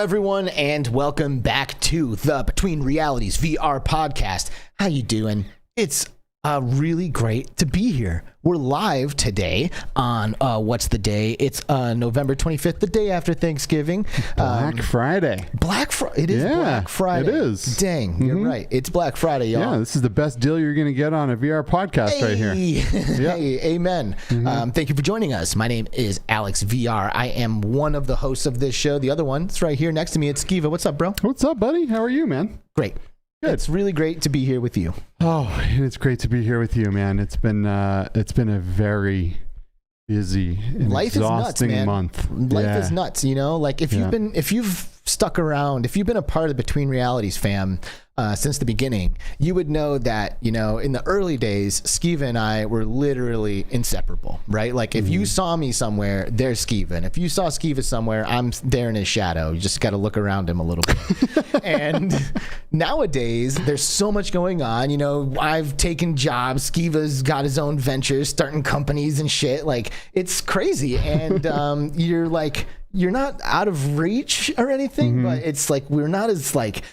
everyone, and welcome back to the Between Realities VR podcast. How you doing? It's really great to be here. We're live today on what's the day? It's November 25th, the day after Thanksgiving. Black Friday. Black Friday. It is Black Friday. It is. Dang, you're right. It's Black Friday, y'all. Yeah, this is the best deal you're going to get on a VR podcast right here. Yep. Hey, amen. Thank you for joining us. My name is Alex VR. I am one of the hosts of this show. The other one, it's right here next to me. It's Skiva. What's up, bro? What's up, buddy? How are you, man? Great. Good. It's really great to be here with you. Oh, it's great to be here with you, man. It's been a very busy and exhausting month. Life is nuts, you know? Like if you've stuck around, if you've been a part of the Between Realities fam since the beginning, you would know that, you know, in the early days, Skiva and I were literally inseparable, right? Like if you saw me somewhere, there's Skiva. And if you saw Skiva somewhere, I'm there in his shadow. You just got to look around him a little bit. And nowadays, there's so much going on. You know, I've taken jobs. Skiva's got his own ventures, starting companies and shit. Like, it's crazy. And you're not out of reach or anything, but it's like we're not as like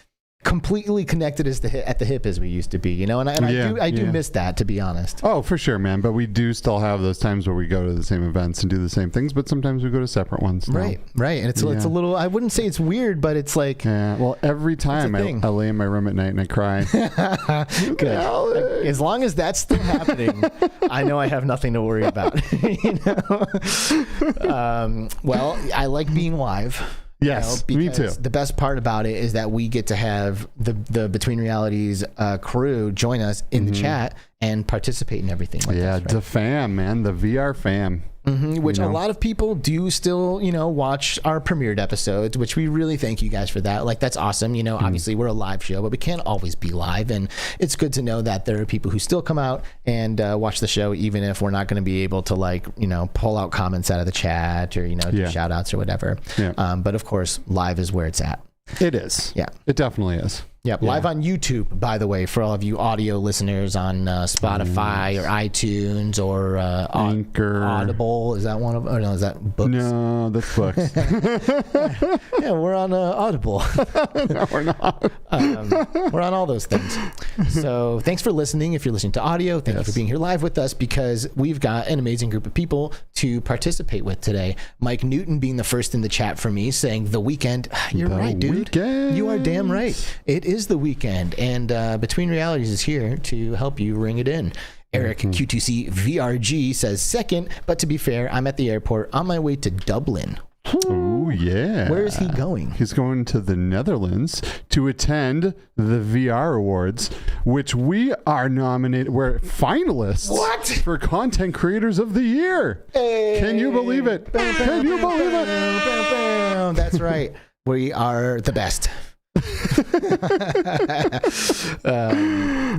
completely connected as at the hip as we used to be, you know. And I do miss that, to be honest. Oh, for sure, man. But we do still have those times where we go to the same events and do the same things, but sometimes we go to separate ones now. Right. And it's a little, I wouldn't say it's weird, but it's like, well, every time I lay in my room at night and I cry. Good. As long as that's still happening, I know I have nothing to worry about. You know? Well, I like being live. Yes, you know, me too. The best part about it is that we get to have the Between Realities crew join us in the chat and participate in everything like this, right? The fam, man, the VR fam. Which a lot of people do still, you know, watch our premiered episodes, which we really thank you guys for that. Like, that's awesome. You know, obviously we're a live show, but we can't always be live. And it's good to know that there are people who still come out and watch the show, even if we're not going to be able to, like, you know, pull out comments out of the chat or, you know, do shout outs or whatever. Yeah. But of course, live is where it's at. It is. Yeah. It definitely is. Yep, live on YouTube, by the way, for all of you audio listeners on Spotify or iTunes or Anchor. Audible. Is that one of? Oh no, is that books? No, that's books. Yeah, we're on Audible. No, we're not. We're on all those things. So thanks for listening. If you're listening to audio, thank you for being here live with us, because we've got an amazing group of people to participate with today. Mike Newton being the first in the chat for me, saying the weekend. You're right, dude. Weekend. You are damn right. It is the weekend, and Between Realities is here to help you ring it in. Eric Q2C VRG says second, but to be fair, I'm at the airport on my way to Dublin. Oh yeah. Where is he going? He's going to the Netherlands to attend the VR Awards, which we are nominated. We're finalists for Content Creators of the Year. Hey. Can you believe it? Can you believe it? That's right. We are the best.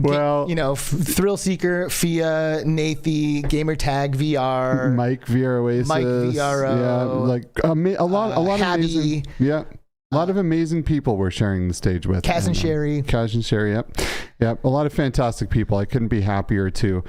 Well, you know, Thrill Seeker, Fia, Nathy, Gamertag VR, Mike VROasis, Mike VRO, yeah, like a lot of amazing, a lot of amazing people we're sharing the stage with. Kaz and Sherry, yep, a lot of fantastic people. I couldn't be happier to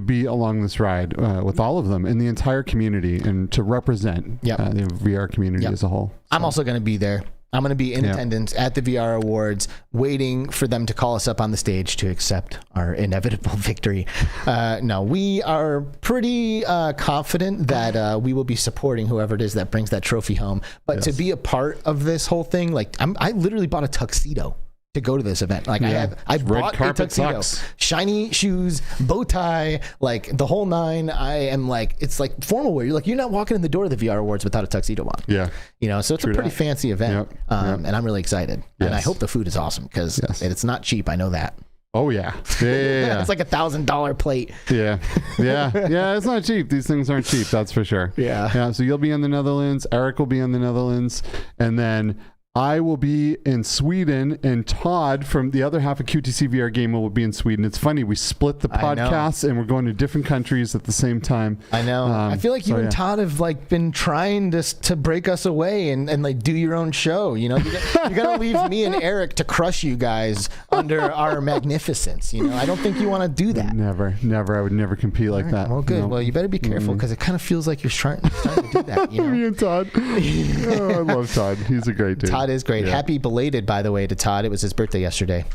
be along this ride with all of them and the entire community, and to represent the VR community as a whole. So. I'm also going to be there. I'm going to be in attendance at the VR Awards, waiting for them to call us up on the stage to accept our inevitable victory. No, we are pretty confident that we will be supporting whoever it is that brings that trophy home. But to be a part of this whole thing, like I literally bought a tuxedo to go to this event. Like I bought a tuxedo, shiny shoes, bow tie, like the whole nine. I am like, it's like formal wear. You're not walking in the door of the VR Awards without a tuxedo on. Yeah. You know, so it's a pretty fancy event. And I'm really excited. Yes. And I hope the food is awesome, because it's not cheap. I know that. Oh yeah. It's like $1,000 plate. Yeah. It's not cheap. These things aren't cheap. That's for sure. Yeah. So you'll be in the Netherlands. Eric will be in the Netherlands, and then I will be in Sweden, and Todd from the other half of Q2C VR Gamer will be in Sweden. It's funny, we split the podcasts and we're going to different countries at the same time. I know. I feel like you and Todd have like been trying to break us away and like do your own show. You know, you're gonna leave me and Eric to crush you guys under our magnificence. You know, I don't think you want to do that. Never. I would never compete like that. Well, good. Well, you better be careful, because it kind of feels like you're trying to do that. You know? Me and Todd. I love Todd. He's a great dude. Todd is great. Happy belated, by the way, to Todd. It was his birthday yesterday.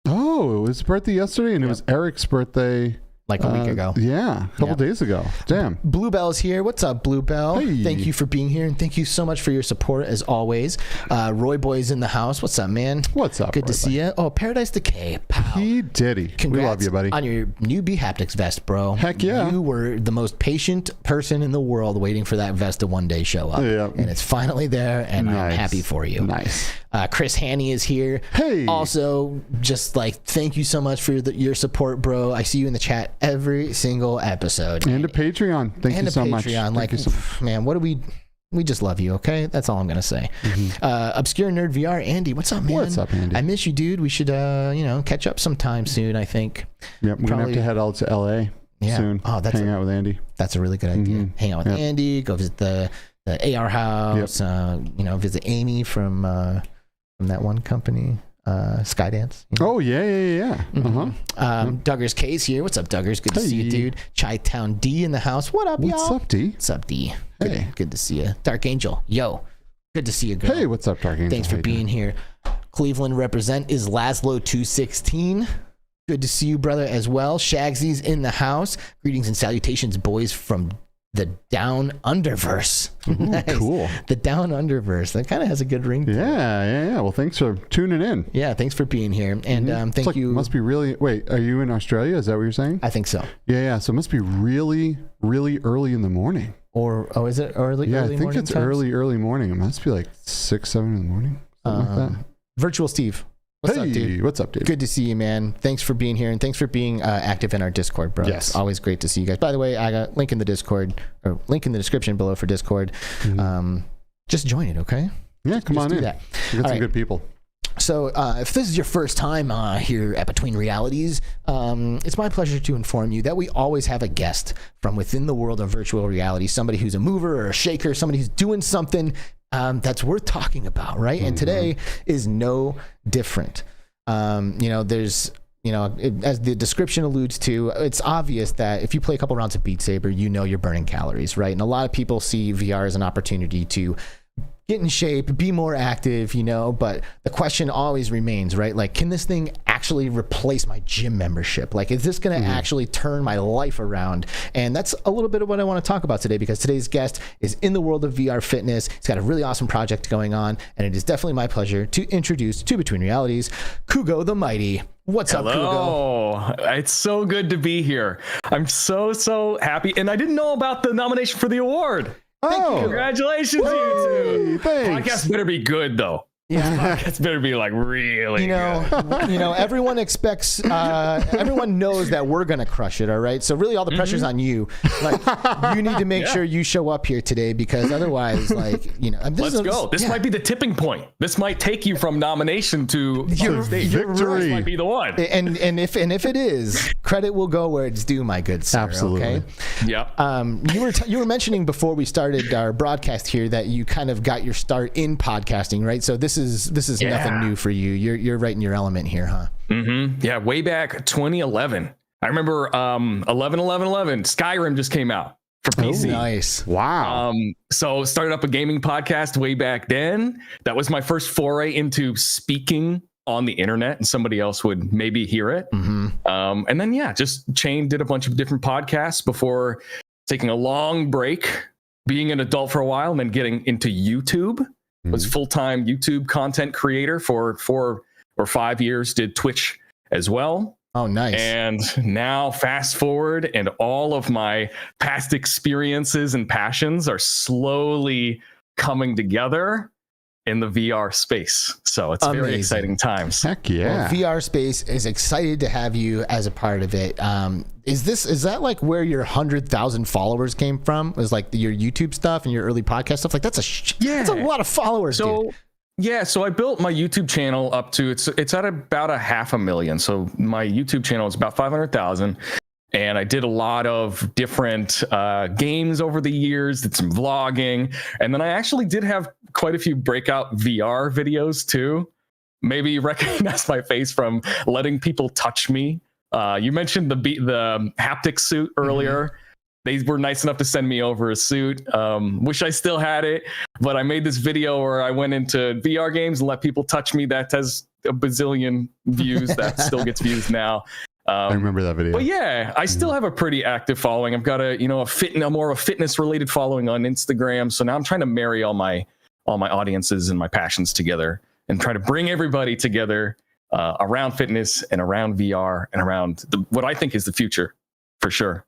Oh, it was his birthday yesterday, and it was Eric's birthday like a week ago. Yeah, a couple days ago. Damn. Bluebell's here. What's up, Bluebell? Hey. Thank you for being here, and thank you so much for your support as always. Roy Boy's in the house. What's up, man? What's up? Good to see you. Oh, Paradise Decay, pal. P. Diddy. Congrats we love you, buddy. on your newbie haptics vest, bro. Heck yeah. You were the most patient person in the world waiting for that vest to one day show up. Yeah. And it's finally there, and I'm happy for you. Nice. Chris Hanney is here. Hey. Also, just like, thank you so much for your support, bro. I see you in the chat every single episode. And a Patreon. Thank you so much. Like, man, what do we just love you, okay? That's all I'm gonna say. Obscure Nerd VR, Andy, what's up, man? What's up, Andy? I miss you, dude. We should, catch up sometime soon, I think. Yep, we're gonna have to head out to LA soon. Oh, hang out with Andy. That's a really good idea. Hang out with Andy, go visit the AR house, visit Amy from that one company, Skydance. Oh, yeah. Duggars K's here. What's up, Duggars? Good to see you, dude. Chi-Town D in the house. What up, y'all? What's up, D? What's up, D? Hey. Good to see you. Dark Angel, yo. Good to see you, girl. Hey, what's up, Dark Angel? Thanks for being here. Cleveland represent is Laszlo216. Good to see you, brother, as well. Shagsy's in the house. Greetings and salutations, boys, from the Down Underverse. Nice. Cool. The Down Underverse. That kind of has a good ring to it. Yeah. Well, thanks for tuning in. Yeah, thanks for being here. And thank you. Must be really... Wait, are you in Australia? Is that what you're saying? I think so. Yeah. So it must be really, really early in the morning. Is it early? Yeah, early I think it's times? early morning. It must be like 6, 7 in the morning. Something like that. Virtual Steve. What's up, dude? What's up, dude? Good to see you, man. Thanks for being here, and thanks for being active in our Discord, bro. Yes. It's always great to see you guys. By the way, I got link in the Discord, or link in the description below for Discord. Just join it, okay? Yeah, come on in. That. We got some good people. So if this is your first time here at Between Realities, it's my pleasure to inform you that we always have a guest from within the world of virtual reality, somebody who's a mover or a shaker, somebody who's doing something that's worth talking about, right? And today is no different. There's, as the description alludes to, it's obvious that if you play a couple rounds of Beat Saber, you're burning calories, right? And a lot of people see VR as an opportunity to get in shape, be more active, but the question always remains, right? Like, can this thing actually replace my gym membership? Like, is this going to actually turn my life around? And that's a little bit of what I want to talk about today, because today's guest is in the world of VR fitness. He's got a really awesome project going on, and it is definitely my pleasure to introduce to Between Realities, Kugo the Mighty. What's up, Kugo? Oh, it's so good to be here. I'm so happy. And I didn't know about the nomination for the award. Oh, congratulations, you two. Thanks. Podcast better be good, though. Yeah, It's better be like really good. Everyone expects, everyone knows that we're going to crush it. All right. So really all the pressure's on you. Like, you need to make sure you show up here today, because otherwise, Let's go. This might be the tipping point. This might take you from nomination to stage. Victory. This might be the one. And if it is, credit will go where it's due, my good sir. Absolutely. Okay. Yeah. You were mentioning before we started our broadcast here that you kind of got your start in podcasting, right? So this is nothing new for you. You're right in your element here, huh? Yeah, way back 2011. I remember 11/11/11. Skyrim just came out for PC. Oh, nice. Wow. So started up a gaming podcast way back then. That was my first foray into speaking on the internet, and somebody else would maybe hear it. And then just did a bunch of different podcasts before taking a long break, being an adult for a while, and then getting into YouTube. Was full-time YouTube content creator for 4 or 5 years, did Twitch as well. Oh, nice. And now fast forward, and all of my past experiences and passions are slowly coming together in the VR space. So it's very exciting times. Heck yeah. Well, VR space is excited to have you as a part of it. Is that like where your 100,000 followers came from? Was like your YouTube stuff and your early podcast stuff? Like that's a lot of followers, dude. Yeah, so I built my YouTube channel up to it's at about 500,000. So my YouTube channel is about 500,000. And I did a lot of different games over the years, did some vlogging. And then I actually did have quite a few breakout VR videos too. Maybe you recognize my face from letting people touch me. You mentioned the haptic suit earlier. they were nice enough to send me over a suit. Wish I still had it, but I made this video where I went into VR games and let people touch me. That has a bazillion views. That still gets views now. I remember that video. But yeah, I still have a pretty active following. I've got a more of a fitness related following on Instagram. So now I'm trying to marry all my audiences and my passions together and try to bring everybody together around fitness and around VR and around what I think is the future for sure.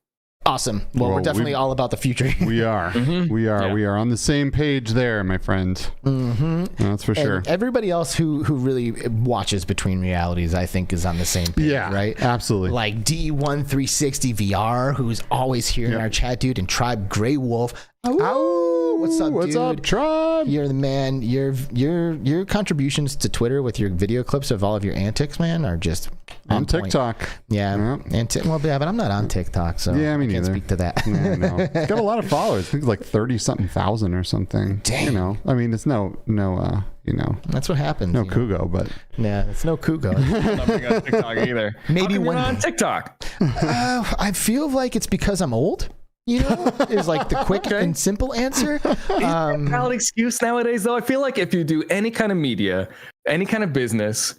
Awesome. Well, we're definitely all about the future. We are. We are. Yeah. We are on the same page there, my friend. That's for sure. And everybody else who really watches Between Realities, I think, is on the same page, right? Absolutely. Like D1360 VR, who's always here in our chat, dude, and Tribe Grey Wolf. Ow, what's up, dude? What's up, Tribe? You're the man. Your contributions to Twitter with your video clips of all of your antics, man, are just on TikTok. Yeah. But I'm not on TikTok, so I can't speak to that. Yeah, no. It's got a lot of followers. I think it's like 30-something thousand or something. Dang. You know, I mean, it's no, that's what happens. No Kugo, but yeah, it's no Kugo. I'm not big on TikTok either. Maybe when on TikTok. I feel like it's because I'm old. Is like the quick and simple answer. Valid excuse nowadays, though. I feel like if you do any kind of media, any kind of business,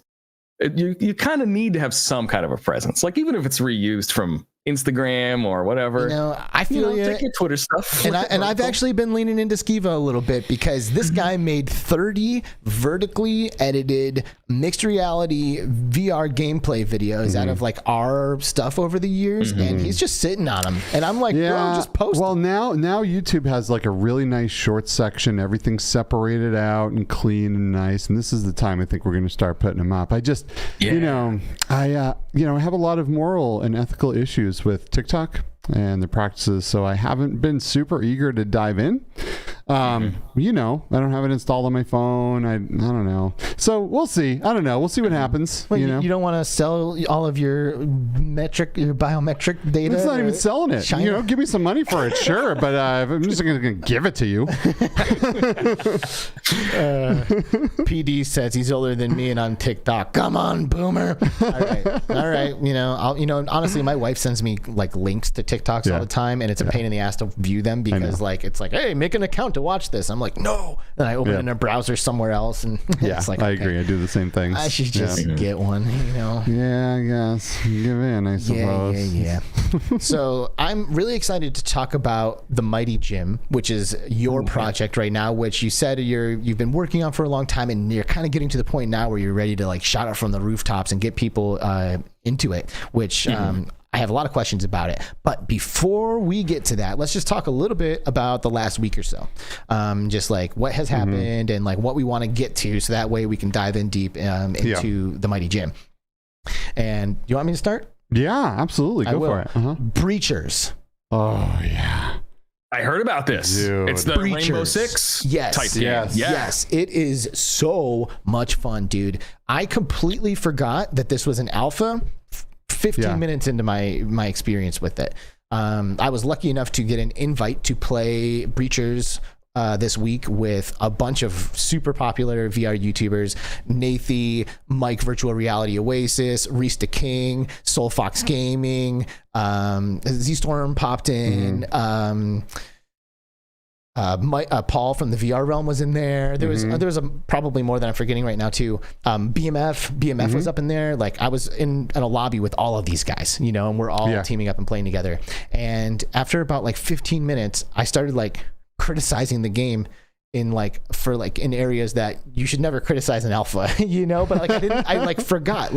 you kind of need to have some kind of a presence. Like even if it's reused from Instagram or whatever. I feel take your Twitter stuff. And I've actually been leaning into Skiva a little bit because this guy made 30 vertically edited mixed reality VR gameplay videos out of like our stuff over the years, and he's just sitting on them. And I'm like, bro, just post. Well, now YouTube has like a really nice short section. Everything's separated out and clean and nice. And this is the time I think we're going to start putting them up. I just, I have a lot of moral and ethical issues with TikTok and the practices, so I haven't been super eager to dive in. I don't have it installed on my phone. I don't know. So we'll see. I don't know. We'll see what happens. Well, you don't want to sell all of your biometric data? It's not even selling it. China? Give me some money for it, sure, but I'm just going to give it to you. PD says he's older than me and on TikTok. Come on, boomer. All right. Honestly, my wife sends me like links to TikToks all the time, and it's a pain in the ass to view them because it's like, hey, make an account to watch this. I'm like, no. And I open it in a browser somewhere else, and it's like, I agree. I do the same things. I should just get one, Yeah, I guess. Give in, I suppose. Yeah. So I'm really excited to talk about the Mighty Gym, which is your project right now, which you said you've been working on for a long time, and you're kind of getting to the point now where you're ready to like shout out from the rooftops and get people into it, which I have a lot of questions about it. But before we get to that, let's just talk a little bit about the last week or so. Just like what has happened and like what we want to get to, so that way we can dive in deep into the Mighty Gym. And you want me to start? Yeah, absolutely. Go for it. Breachers. Oh, yeah. I heard about this. Dude. It's the Breachers. Rainbow Six type game. Yes. It is so much fun, dude. I completely forgot that this was an alpha 15 minutes into my experience with it. I was lucky enough to get an invite to play Breachers this week with a bunch of super popular VR YouTubers: Nathy, Mike Virtual Reality Oasis, Reese the King, Soul Fox Gaming, Z-Storm popped in, Paul from the VR Realm was in there. There was probably more than I'm forgetting right now too. BMF was up in there. Like I was in a lobby with all of these guys, and we're all teaming up and playing together. And after about like 15 minutes, I started like criticizing the game in areas that you should never criticize an alpha, but like I forgot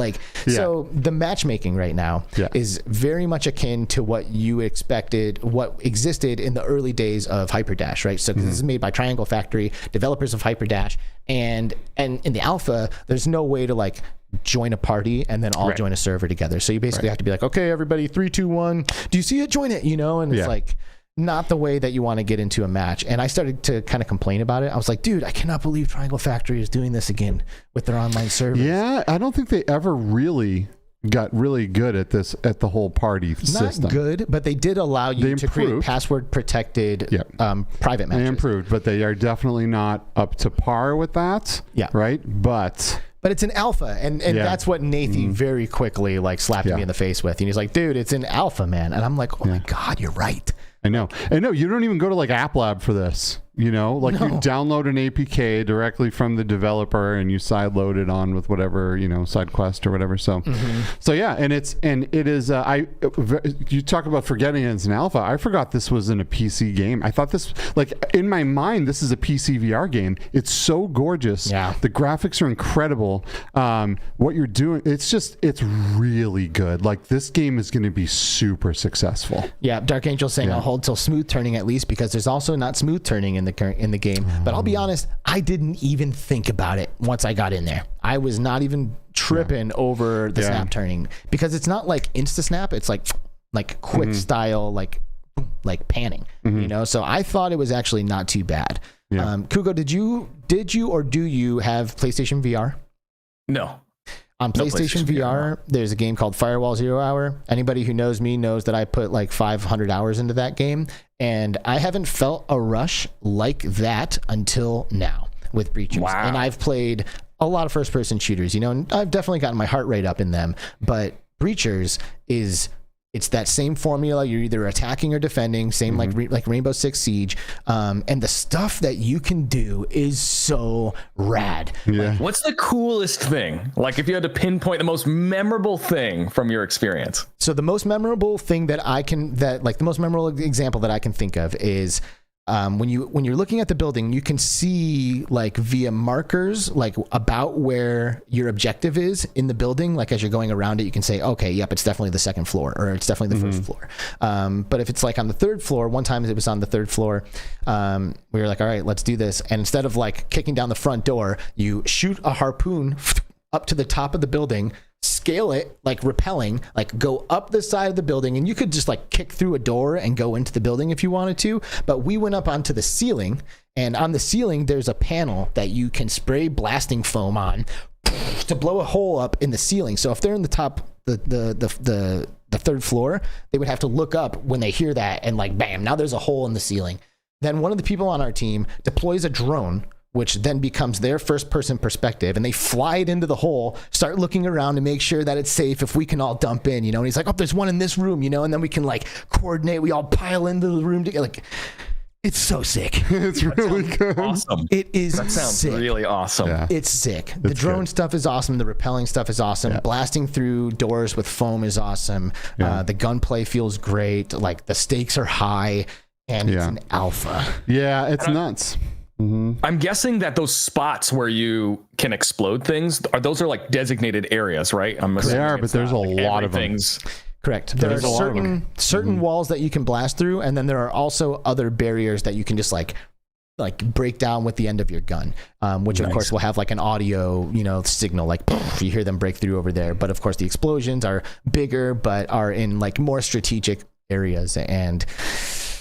so the matchmaking right now is very much akin to what you expected, what existed in the early days of Hyperdash, right? So this is made by Triangle Factory, developers of Hyperdash, and in the alpha there's no way to like join a party and then all join a server together. So you basically have to be like, okay, everybody, 3, 2, 1, do you see it? Join it, and it's like not the way that you want to get into a match. And I started to kind of complain about it. I was like, dude, I cannot believe Triangle Factory is doing this again with their online service. Yeah, I don't think they ever really got really good at this, at the whole party system. Not good, but they did allow you to create password protected private matches. They improved, but they are definitely not up to par with that. Yeah. Right? But it's an alpha, and that's what Nathy very quickly like slapped me in the face with. And he's like, dude, it's an alpha, man. And I'm like, oh my God, you're right. I know. And no, you don't even go to like App Lab for this. You know, like you download an APK directly from the developer and you side load it on with whatever, you know, side quest or whatever. So, so yeah, and it is. You talk about forgetting it's an alpha. I forgot this was in a PC game. I thought this, like in my mind, this is a PC VR game. It's so gorgeous. Yeah, the graphics are incredible. What you're doing, it's really good. Like this game is going to be super successful. Yeah, Dark Angel saying I'll hold till smooth turning at least, because there's also not smooth turning in the game. But I'll be honest, I didn't even think about it once I got in there. I was not even tripping over the snap turning, because it's not like insta snap. It's like quick style, like panning, you know? So I thought it was actually not too bad. Kugo, did you or do you have PlayStation VR? No. On PlayStation VR, there's a game called Firewall 0 Hour. Anybody who knows me knows that I put like 500 hours into that game, and I haven't felt a rush like that until now with Breachers. Wow. And I've played a lot of first-person shooters, you know, and I've definitely gotten my heart rate up in them, but Breachers it's that same formula. You're either attacking or defending, same like Rainbow Six Siege. And the stuff that you can do is so rad. Yeah. Like, what's the coolest thing? Like if you had to pinpoint the most memorable thing from your experience. So the most memorable thing the most memorable example that I can think of is when you're looking at the building, you can see like via markers, like about where your objective is in the building. Like as you're going around it, you can say, okay, yep, it's definitely the second floor, or it's definitely the first floor. But if it's like on the third floor, one time it was on the third floor, we were like, all right, let's do this. And instead of like kicking down the front door, you shoot a harpoon up to the top of the building, scale it like rappelling, like go up the side of the building, and you could just like kick through a door and go into the building if you wanted to. But we went up onto the ceiling, and on the ceiling there's a panel that you can spray blasting foam on to blow a hole up in the ceiling. So if they're in the top, the third floor, they would have to look up when they hear that, and like bam, now there's a hole in the ceiling. Then one of the people on our team deploys a drone, which then becomes their first person perspective, and they fly it into the hole, start looking around to make sure that it's safe if we can all dump in, you know. And he's like, oh, there's one in this room, you know, and then we can like coordinate, we all pile into the room together. Like, it's so sick. It's really good. Awesome. It is. That sounds sick. Really awesome. Yeah. It's sick. The drone stuff is awesome. The rappelling stuff is awesome. Yeah. Blasting through doors with foam is awesome. Yeah. The gunplay feels great. Like the stakes are high, and it's an alpha. Yeah, it's nuts. I'm guessing that those spots where you can explode things are like designated areas, right? They are, but there's a lot of things. Correct. There are certain walls that you can blast through, and then there are also other barriers that you can just like break down with the end of your gun, which of course will have like an audio, you know, signal, like you hear them break through over there. But of course the explosions are bigger, but are in like more strategic areas. And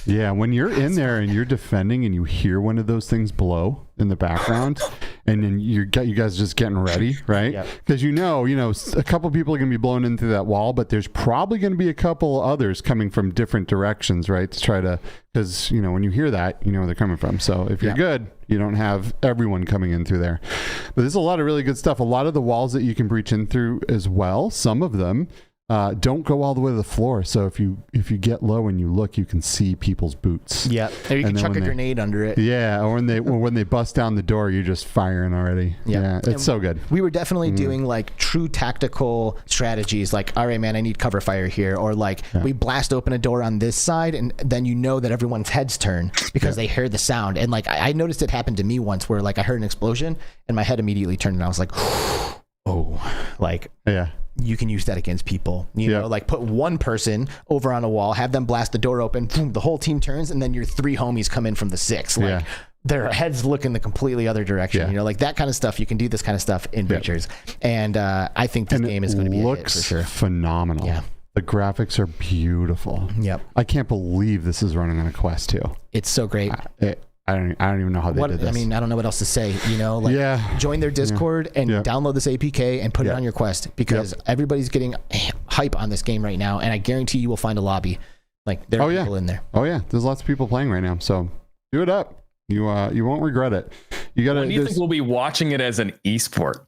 yeah, when you're in there and you're defending and you hear one of those things blow in the background, and then you guys just getting ready, right? Because you know, a couple people are going to be blown into that wall, but there's probably going to be a couple others coming from different directions, right? To try to, because you know, when you hear that, you know where they're coming from. So if you're good, you don't have everyone coming in through there. But there's a lot of really good stuff. A lot of the walls that you can breach in through as well. Some of them don't go all the way to the floor, so if you get low and you look, you can see people's boots. Yeah, or you can chuck a grenade under it. Yeah, or when they bust down the door, you're just firing already. Yeah, it's so good. We were definitely doing like true tactical strategies, like, all right, man, I need cover fire here, or like we blast open a door on this side, and then you know that everyone's heads turn because they heard the sound. And like I noticed it happened to me once, where like I heard an explosion and my head immediately turned, and I was like, oh, like you can use that against people, you know, like put one person over on a wall, have them blast the door open, boom, the whole team turns, and then your three homies come in from the six, like their heads look in the completely other direction, you know, like that kind of stuff. You can do this kind of stuff in Breachers, and I think this game is going to be a hit for sure. Phenomenal. Yeah, the graphics are beautiful. Yep, I can't believe this is running on a Quest 2. It's so great. I don't even know how they did this. I mean, I don't know what else to say, you know, like join their Discord and download this APK and put it on your Quest, because everybody's getting hype on this game right now, and I guarantee you will find a lobby. Like there are people in there. Oh yeah, there's lots of people playing right now, so do it up. You won't regret it. You gotta. When do you think we'll be watching it as an esport?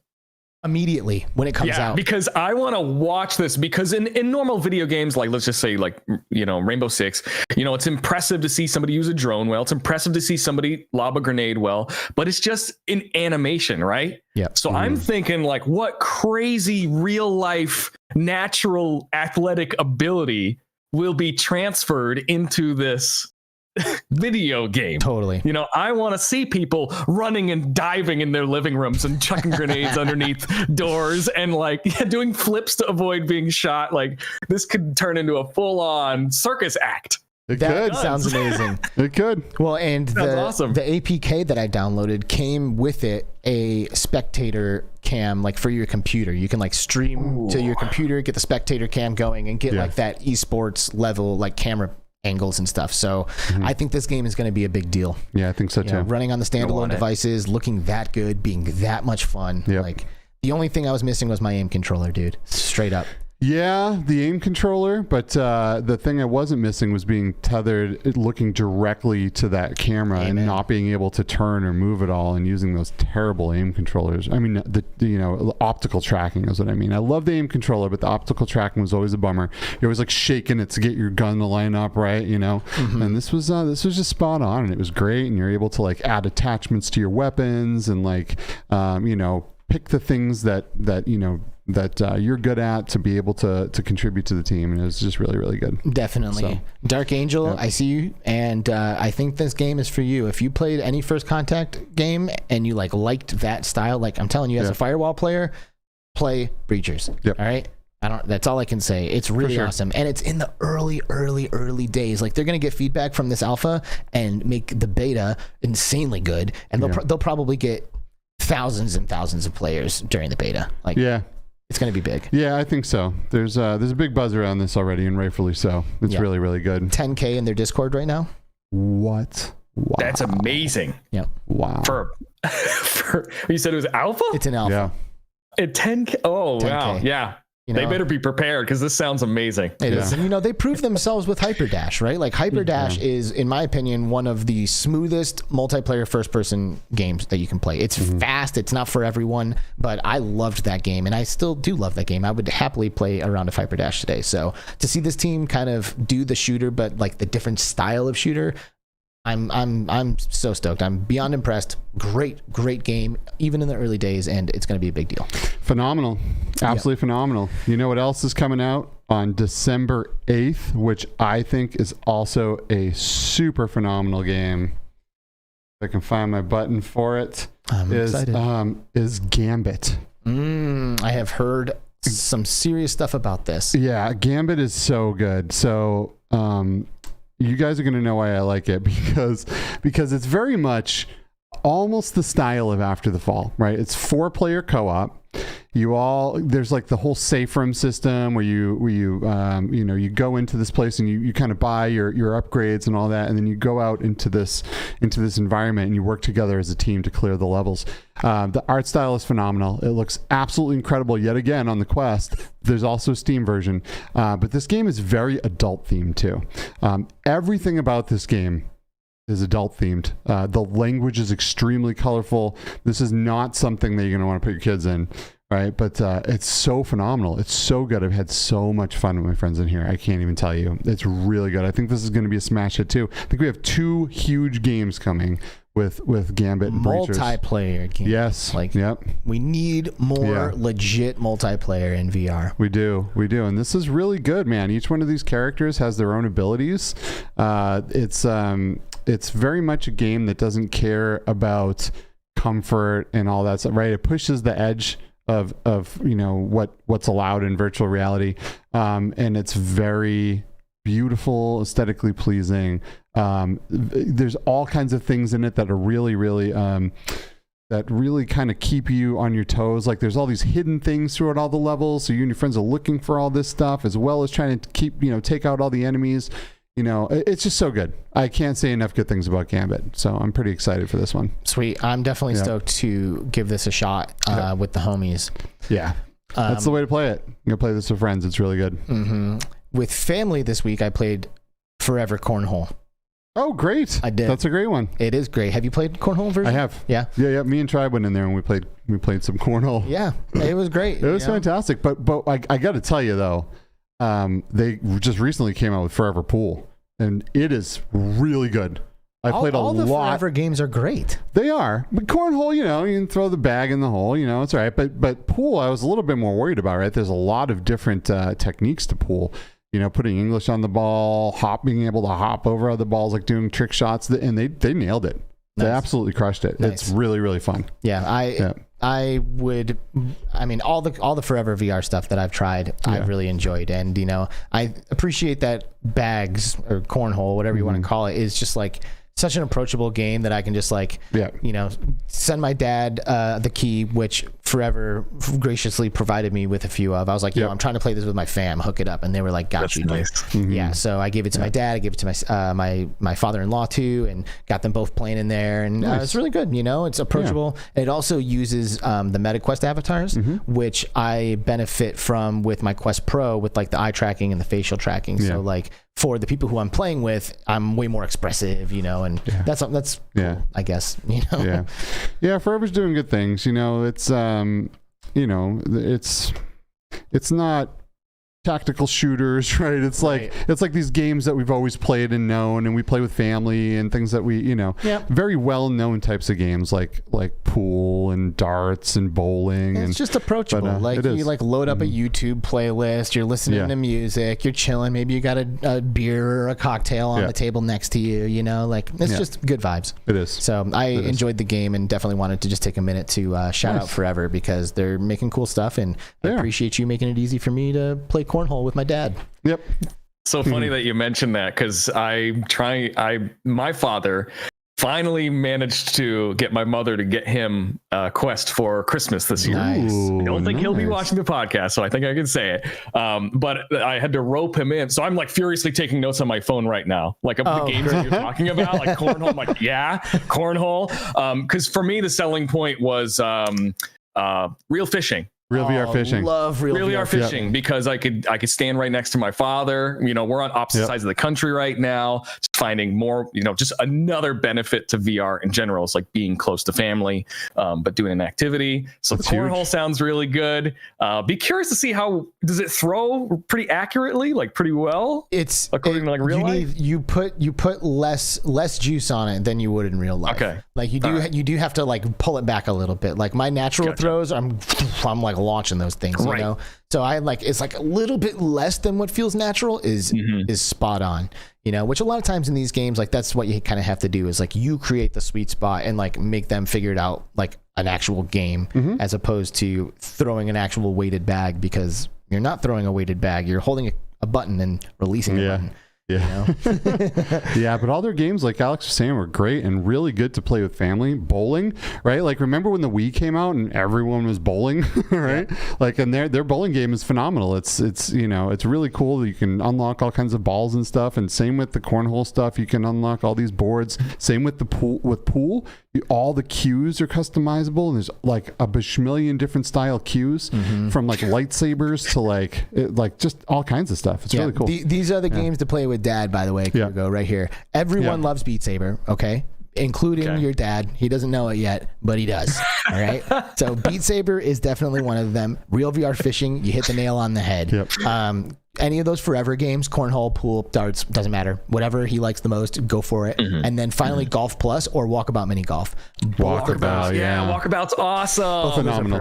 immediately when it comes out. Because I want to watch this, because in normal video games, like let's just say like, Rainbow Six, it's impressive to see somebody use a drone well, it's impressive to see somebody lob a grenade well, but it's just in animation, right? Yeah. So I'm thinking like, what crazy real life natural athletic ability will be transferred into this video game? Totally. I want to see people running and diving in their living rooms and chucking grenades underneath doors and like doing flips to avoid being shot. Like this could turn into a full-on circus act. That sounds amazing. It could. Well, and awesome. The APK that I downloaded came with it a spectator cam, like for your computer. You can like stream to your computer, get the spectator cam going, and get like that esports level like camera angles and stuff. So I think this game is going to be a big deal. Yeah, I think so too. Running on the standalone devices, looking that good, being that much fun. Yep. Like the only thing I was missing was my aim controller, dude. Straight up. Yeah, the aim controller, but the thing I wasn't missing was being tethered, looking directly to that camera and not being able to turn or move at all, and using those terrible aim controllers. I mean, the optical tracking is what I mean. I love the aim controller, but the optical tracking was always a bummer. You're always like shaking it to get your gun to line up right, And this was just spot on, and it was great. And you're able to like add attachments to your weapons and like pick the things that you're good at to be able to contribute to the team, and it was just really, really good. Definitely. So, Dark Angel, I see you, and I think this game is for you. If you played any First Contact game and you liked that style, like I'm telling you, as a Firewall player, play Breachers. Yep. All right. That's all I can say. It's really awesome, and it's in the early days. Like they're gonna get feedback from this alpha and make the beta insanely good, and they'll probably get thousands and thousands of players during the beta. It's going to be big. Yeah, I think so. There's a big buzz around this already, and rightfully so. It's really, really good. 10K in their Discord right now. What? Wow. That's amazing. Yeah. Wow. For you said it was alpha? It's an alpha. Yeah. At 10K. Oh, 10K. Wow. Yeah. They better be prepared, because this sounds amazing. It is. And, they proved themselves with Hyperdash, right? Like Hyperdash is, in my opinion, one of the smoothest multiplayer first-person games that you can play. It's fast. It's not for everyone, but I loved that game, and I still do love that game. I would happily play a round of Hyperdash today. So to see this team kind of do the shooter, but like the different style of shooter, I'm so stoked. I'm beyond impressed. Great game, even in the early days, and it's going to be a big deal. Phenomenal. Absolutely phenomenal. You know what else is coming out on December 8th, which I think is also a super phenomenal game. If I can find my button for it. I'm excited. Is Gambit. I have heard some serious stuff about this. Yeah, Gambit is so good. So, you guys are going to know why I like it, because it's very much almost the style of After the Fall, right? It's 4-player co-op. There's like the whole safe room system where you go into this place and you kind of buy your upgrades and all that, and then you go out into this environment and you work together as a team to clear the levels. The art style is phenomenal. It looks absolutely incredible yet again on the Quest. There's also a Steam version, but this game is very adult themed too. Everything about this game is adult themed. The language is extremely colorful. This is not something that you're going to want to put your kids in, right? But it's so phenomenal. It's so good. I've had so much fun with my friends in here. I can't even tell you. It's really good. I think this is going to be a smash hit too. I think we have 2 huge games coming with Gambit and Breachers. Multiplayer games. Yes. We need more legit multiplayer in VR. We do. And this is really good, man. Each one of these characters has their own abilities. It's very much a game that doesn't care about comfort and all that stuff, right? It pushes the edge of what's allowed in virtual reality, and it's very beautiful, aesthetically pleasing. There's all kinds of things in it that are really, really that really kind of keep you on your toes. Like there's all these hidden things throughout all the levels, so you and your friends are looking for all this stuff, as well as trying to keep take out all the enemies. It's just so good. I can't say enough good things about Gambit, so I'm pretty excited for this one. Sweet. I'm definitely stoked to give this a shot with the homies. Yeah. That's the way to play it. You're going to play this with friends. It's really good. With family this week, I played Forever Cornhole. Oh, great! I did. That's a great one. It is great. Have you played cornhole version? I have. Yeah. Yeah. Me and Tribe went in there and we played some cornhole. Yeah, it was great. It was fantastic. But I got to tell you though, they just recently came out with Forever Pool, and it is really good. I played a lot. All the Forever games are great. They are. But cornhole, you can throw the bag in the hole, it's all right. But pool, I was a little bit more worried about, right? There's a lot of different techniques to pool. Putting English on the ball, being able to hop over other balls, like doing trick shots, and they nailed it. Nice. They absolutely crushed it. Nice. It's really, really fun. Yeah, I would. I mean, all the Forever VR stuff that I've tried, I've really enjoyed, and I appreciate that bags or cornhole, whatever you want to call it, is just like such an approachable game that I can just send my dad the key, which Forever graciously provided me with a few of. I was like, I'm trying to play this with my fam, hook it up, and they were like, got you. Nice. Mm-hmm. Yeah, so I gave it to my dad, I gave it to my father-in-law too, and got them both playing in there, and it's really good. It's approachable. Yeah. It also uses the MetaQuest avatars, which I benefit from with my Quest Pro with like the eye tracking and the facial tracking. So like, for the people who I'm playing with, I'm way more expressive, and that's cool, I guess, Yeah, Forever's doing good things. It's not tactical shooters, right? It's like these games that we've always played and known, and we play with family and things that we, very well-known types of games like pool and darts and bowling. It's just approachable. You load up a YouTube playlist, you're listening to music, you're chilling, maybe you got a beer or a cocktail on the table next to you, it's just good vibes. It is. So I enjoyed the game and definitely wanted to just take a minute to shout out Forever, because they're making cool stuff, and I appreciate you making it easy for me to play cornhole with my dad. Yep. So funny that you mentioned that, because my father finally managed to get my mother to get him a Quest for Christmas this year. Nice. I don't think he'll be watching the podcast, so I think I can say it. But I had to rope him in. So I'm like furiously taking notes on my phone right now, like the games that you're talking about, like cornhole. I'm like, cornhole. Because for me, the selling point was real fishing. Real VR fishing. Love real VR fishing, because I could stand right next to my father. We're on opposite sides of the country right now. Just finding more, just another benefit to VR in general. It's like being close to family, but doing an activity. So the cornhole sounds really good. Be curious to see does it throw pretty accurately, like pretty well? It's according to like real life. You put less juice on it than you would in real life. Okay. Like you do have to like pull it back a little bit. Like my natural throws, I'm like launching those things, so I it's like a little bit less than what feels natural is spot on, which a lot of times in these games, like that's what you kind of have to do, is like you create the sweet spot and like make them figure it out like an actual game, as opposed to throwing an actual weighted bag, because you're not throwing a weighted bag, you're holding a button and releasing a button. Yeah. But all their games, like Alex was saying, were great and really good to play with family. Bowling, right? Like, remember when the Wii came out and everyone was bowling, right? Like, and their bowling game is phenomenal. It's it's really cool. You can unlock all kinds of balls and stuff. And same with the cornhole stuff. You can unlock all these boards. Same with the pool. All the cues are customizable, and there's like a bashmillion different style cues, from like lightsabers to like just all kinds of stuff. It's really cool. These are the games to play with dad, by the way. Kugo, right here. Everyone loves Beat Saber, okay? Including your dad. He doesn't know it yet, but he does. All right. So Beat Saber is definitely one of them. Real VR fishing, you hit the nail on the head. Yep. Any of those Forever games, cornhole, pool, darts, doesn't matter. Whatever he likes the most, go for it. And then finally Golf Plus or Walkabout Mini Golf. Walkabout, Walkabout's awesome. Phenomenal.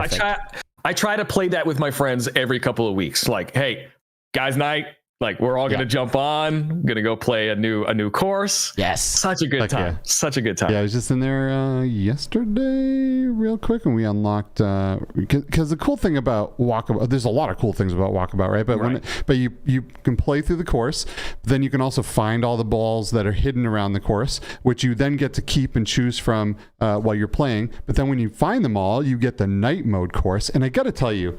I try to play that with my friends every couple of weeks. Like, hey, guys' night. Like, we're all gonna jump on, gonna go play a new course. Yes, such a good time. Such a good time. Yeah, I was just in there yesterday, real quick, and we unlocked because the cool thing about Walkabout, there's a lot of cool things about Walkabout, right? But you can play through the course, then you can also find all the balls that are hidden around the course, which you then get to keep and choose from while you're playing. But then when you find them all, you get the night mode course, and I got to tell you,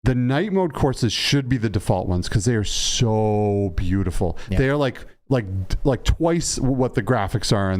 the night mode courses should be the default ones because they are so beautiful. Yeah. They are like like twice what the graphics are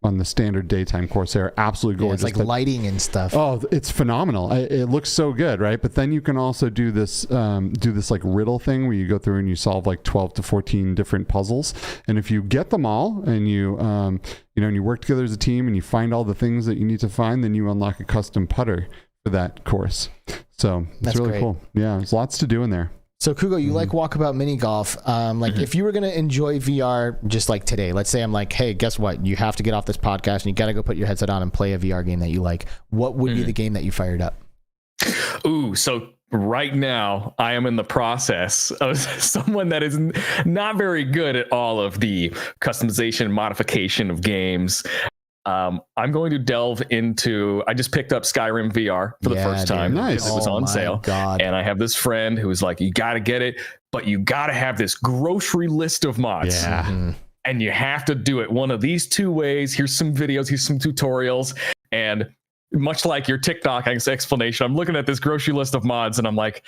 on the standard daytime Corsair. Absolutely gorgeous. It's like lighting and stuff. Oh, it's phenomenal. It looks so good, right? But then you can also do this like riddle thing where you go through and you solve like 12 to 14 different puzzles. And if you get them all and you and you work together as a team and you find all the things that you need to find, then you unlock a custom putter for that course. So it's really great. Cool. Yeah, there's lots to do in there. So Kugo, you like Walkabout Mini Golf. If you were going to enjoy VR just like today, let's say I'm like, hey, guess what? You have to get off this podcast and you got to go put your headset on and play a VR game that you like. What would be the game that you fired up? Ooh, so right now I am in the process of someone that is not very good at all of the customization and modification of games. I'm going to delve into, I just picked up Skyrim VR for the first time. Nice. It was on sale. God. And I have this friend who was like, you got to get it, but you got to have this grocery list of mods. Yeah. Mm-hmm. And you have to do it one of these two ways. Here's some videos, here's some tutorials. And much like your TikTok explanation, I'm looking at this grocery list of mods and I'm like,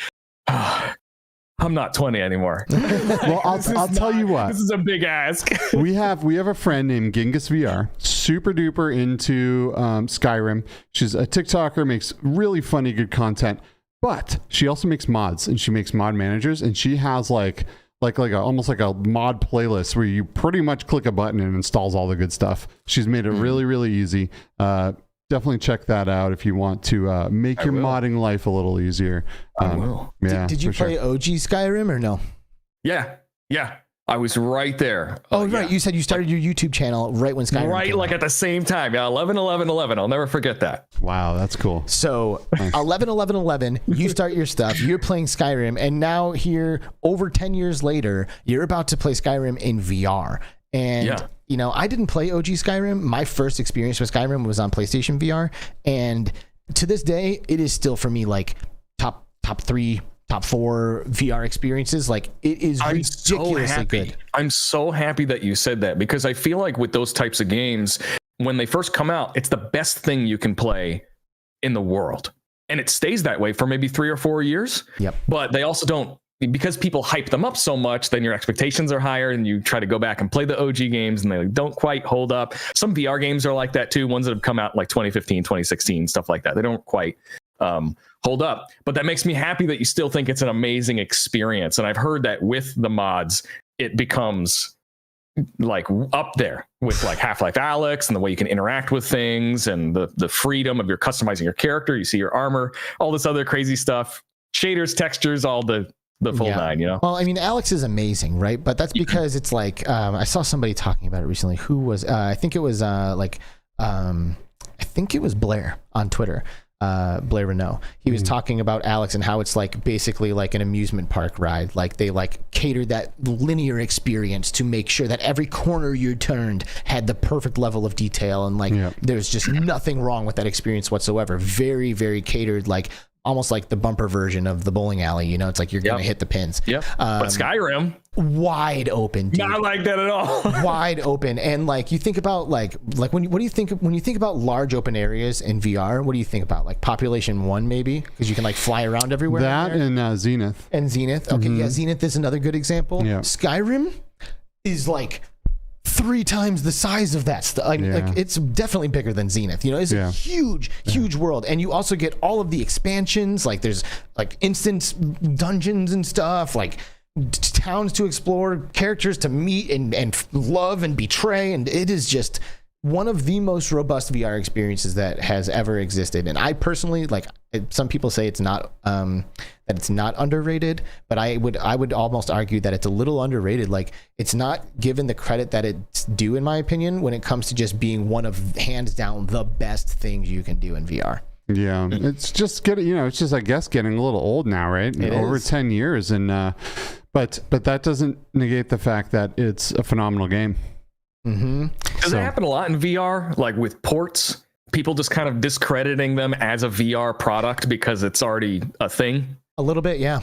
I'm not 20 anymore. Well, I'll tell you what. This is a big ask. we have a friend named Genghis VR, super duper into Skyrim. She's a TikToker, makes really funny, good content, but she also makes mods and she makes mod managers, and she has almost like a mod playlist where you pretty much click a button and it installs all the good stuff. She's made it really, really easy. Definitely check that out if you want to make your modding life a little easier. I will. Yeah, did you play OG Skyrim or no? Yeah. I was right there. Oh, right. Yeah. You said you started your YouTube channel right when Skyrim came out. At the same time. Yeah, 11/11/11. I'll never forget that. Wow, that's cool. So 11/11/11, you start your stuff. You're playing Skyrim, and now here, over 10 years later, you're about to play Skyrim in VR. And I didn't play OG Skyrim. My first experience with Skyrim was on PlayStation VR, and to this day, it is still for me like top 3, top 4 VR experiences. Like, it is ridiculously good. I'm so happy that you said that, because I feel like with those types of games, when they first come out, it's the best thing you can play in the world, and it stays that way for maybe 3 or 4 years. Yep. But they also don't. Because people hype them up so much, then your expectations are higher and you try to go back and play the OG games and they don't quite hold up. Some VR games are like that too. Ones that have come out like 2015, 2016, stuff like that. They don't quite hold up. But that makes me happy that you still think it's an amazing experience. And I've heard that with the mods, it becomes like up there with like Half-Life Alyx and the way you can interact with things and the freedom of your customizing your character. You see your armor, all this other crazy stuff, shaders, textures, all the full nine, Well, I mean, Alyx is amazing, right? But that's because it's like, I saw somebody talking about it recently. Who was, I think it was Blair on Twitter, Blair Renault. He was talking about Alyx and how it's like basically like an amusement park ride. Like they like catered that linear experience to make sure that every corner you turned had the perfect level of detail. And like, there's just nothing wrong with that experience whatsoever. Very, very catered, like, almost like the bumper version of the bowling alley, it's like you're gonna hit the pins. But Skyrim, wide open, dude. Not like that at all. Wide open. And like you think about like when you think about large open areas in VR, what do you think about? Like population 1 maybe, because you can like fly around everywhere. That and Zenith. Okay, yeah, Zenith is another good example. Skyrim is like 3 times the size of that stuff. Like it's definitely bigger than Zenith. It's a huge world, and you also get all of the expansions. Like there's like instance dungeons and stuff, like towns to explore, characters to meet and love and betray, and it is just one of the most robust VR experiences that has ever existed. And I personally like. Some people say it's not that it's not underrated, but I would almost argue that it's a little underrated. Like it's not given the credit that it's due, in my opinion, when it comes to just being one of hands down the best things you can do in VR. Yeah, it's just getting it's just I guess getting a little old now, right? Over 10 years, and but that doesn't negate the fact that it's a phenomenal game. Does it happen a lot in VR, like with ports? People just kind of discrediting them as a VR product because it's already a thing. A little bit, yeah.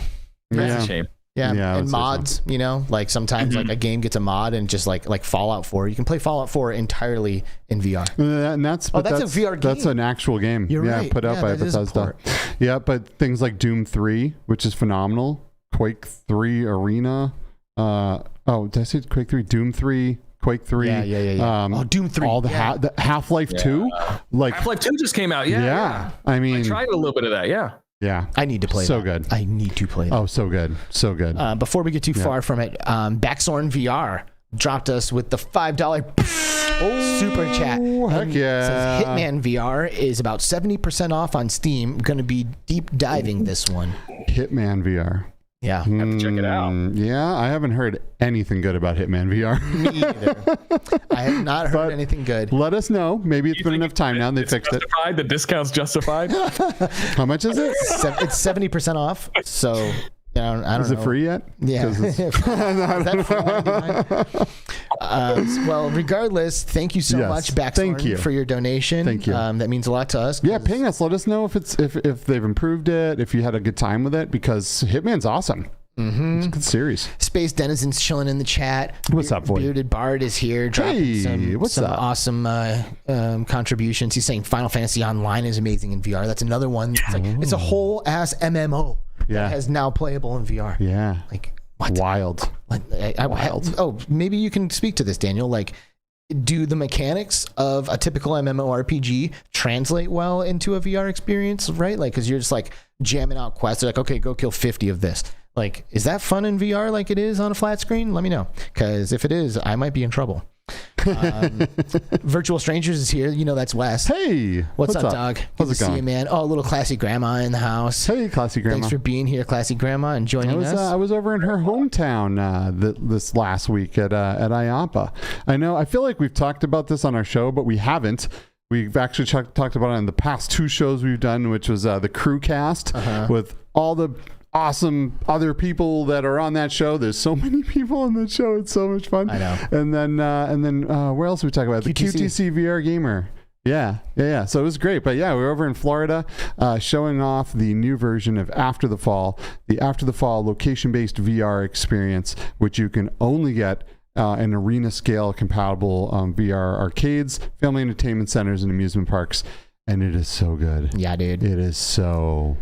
That's a shame. Yeah, and mods, like sometimes like a game gets a mod, and just like Fallout 4, you can play Fallout 4 entirely in VR. And that's a VR game. That's an actual game. You're right. Put out by Bethesda. Yeah, but things like Doom 3, which is phenomenal, Quake 3 Arena, did I say Quake 3? Doom 3, Quake 3. Yeah. Doom 3. All the Half-Life 2. Like Half-Life 2 just came out. Yeah. I mean, I tried a little bit of that. Yeah. Yeah. I need to play so that. Good. I need to play that. Oh, so good. So good. Before we get too far from it, Backsorn VR dropped us with the $5 super chat. Heck yeah. Says Hitman VR is about 70% off on Steam. Going to be deep diving this one. Hitman VR. Yeah. Have to check it out. Yeah, I haven't heard anything good about Hitman VR. Me either. I have not heard anything good. Let us know. Maybe it's been enough time now and they fixed it. The discount's justified. How much is it? It's 70% off. So, I don't know. Is it free yet? Yeah. Is that $4.99? Well, regardless, thank you so much, Backsorn, for your donation. Thank you. That means a lot to us. Yeah, ping us. Let us know if they've improved it, if you had a good time with it, because Hitman's awesome. It's a good series. Space Denizens chilling in the chat. What's up, boy? Bearded Bard is here dropping some awesome contributions. He's saying Final Fantasy Online is amazing in VR. That's another one. It's a whole ass MMO that has now playable in VR. Yeah. Like, what? Wild. Wild. Maybe you can speak to this, Daniel. Like, do the mechanics of a typical MMORPG translate well into a VR experience, right? Like, because you're just like jamming out quests. They're like, okay, go kill 50 of this. Like, is that fun in VR like it is on a flat screen? Let me know, because if it is, I might be in trouble. Virtual Strangers is here. You know, that's Wes. Hey, what's up, dog? Good to see you, man. Oh, little Classy Grandma in the house. Hey, Classy Grandma. Thanks for being here, Classy Grandma, and joining us. I was over in her hometown this last week at IAPA. I feel like we've talked about this on our show, but we haven't. We've actually talked about it in the past 2 shows we've done, which was the Crew Cast with all the awesome other people that are on that show. There's so many people on that show. It's so much fun. I know. And then where else did we talk about? The Q2C VR Gamer. Yeah. So it was great. But yeah, we were over in Florida showing off the new version of After the Fall location-based VR experience, which you can only get in arena scale compatible VR arcades, family entertainment centers, and amusement parks. And it is so good. Yeah, dude. It is so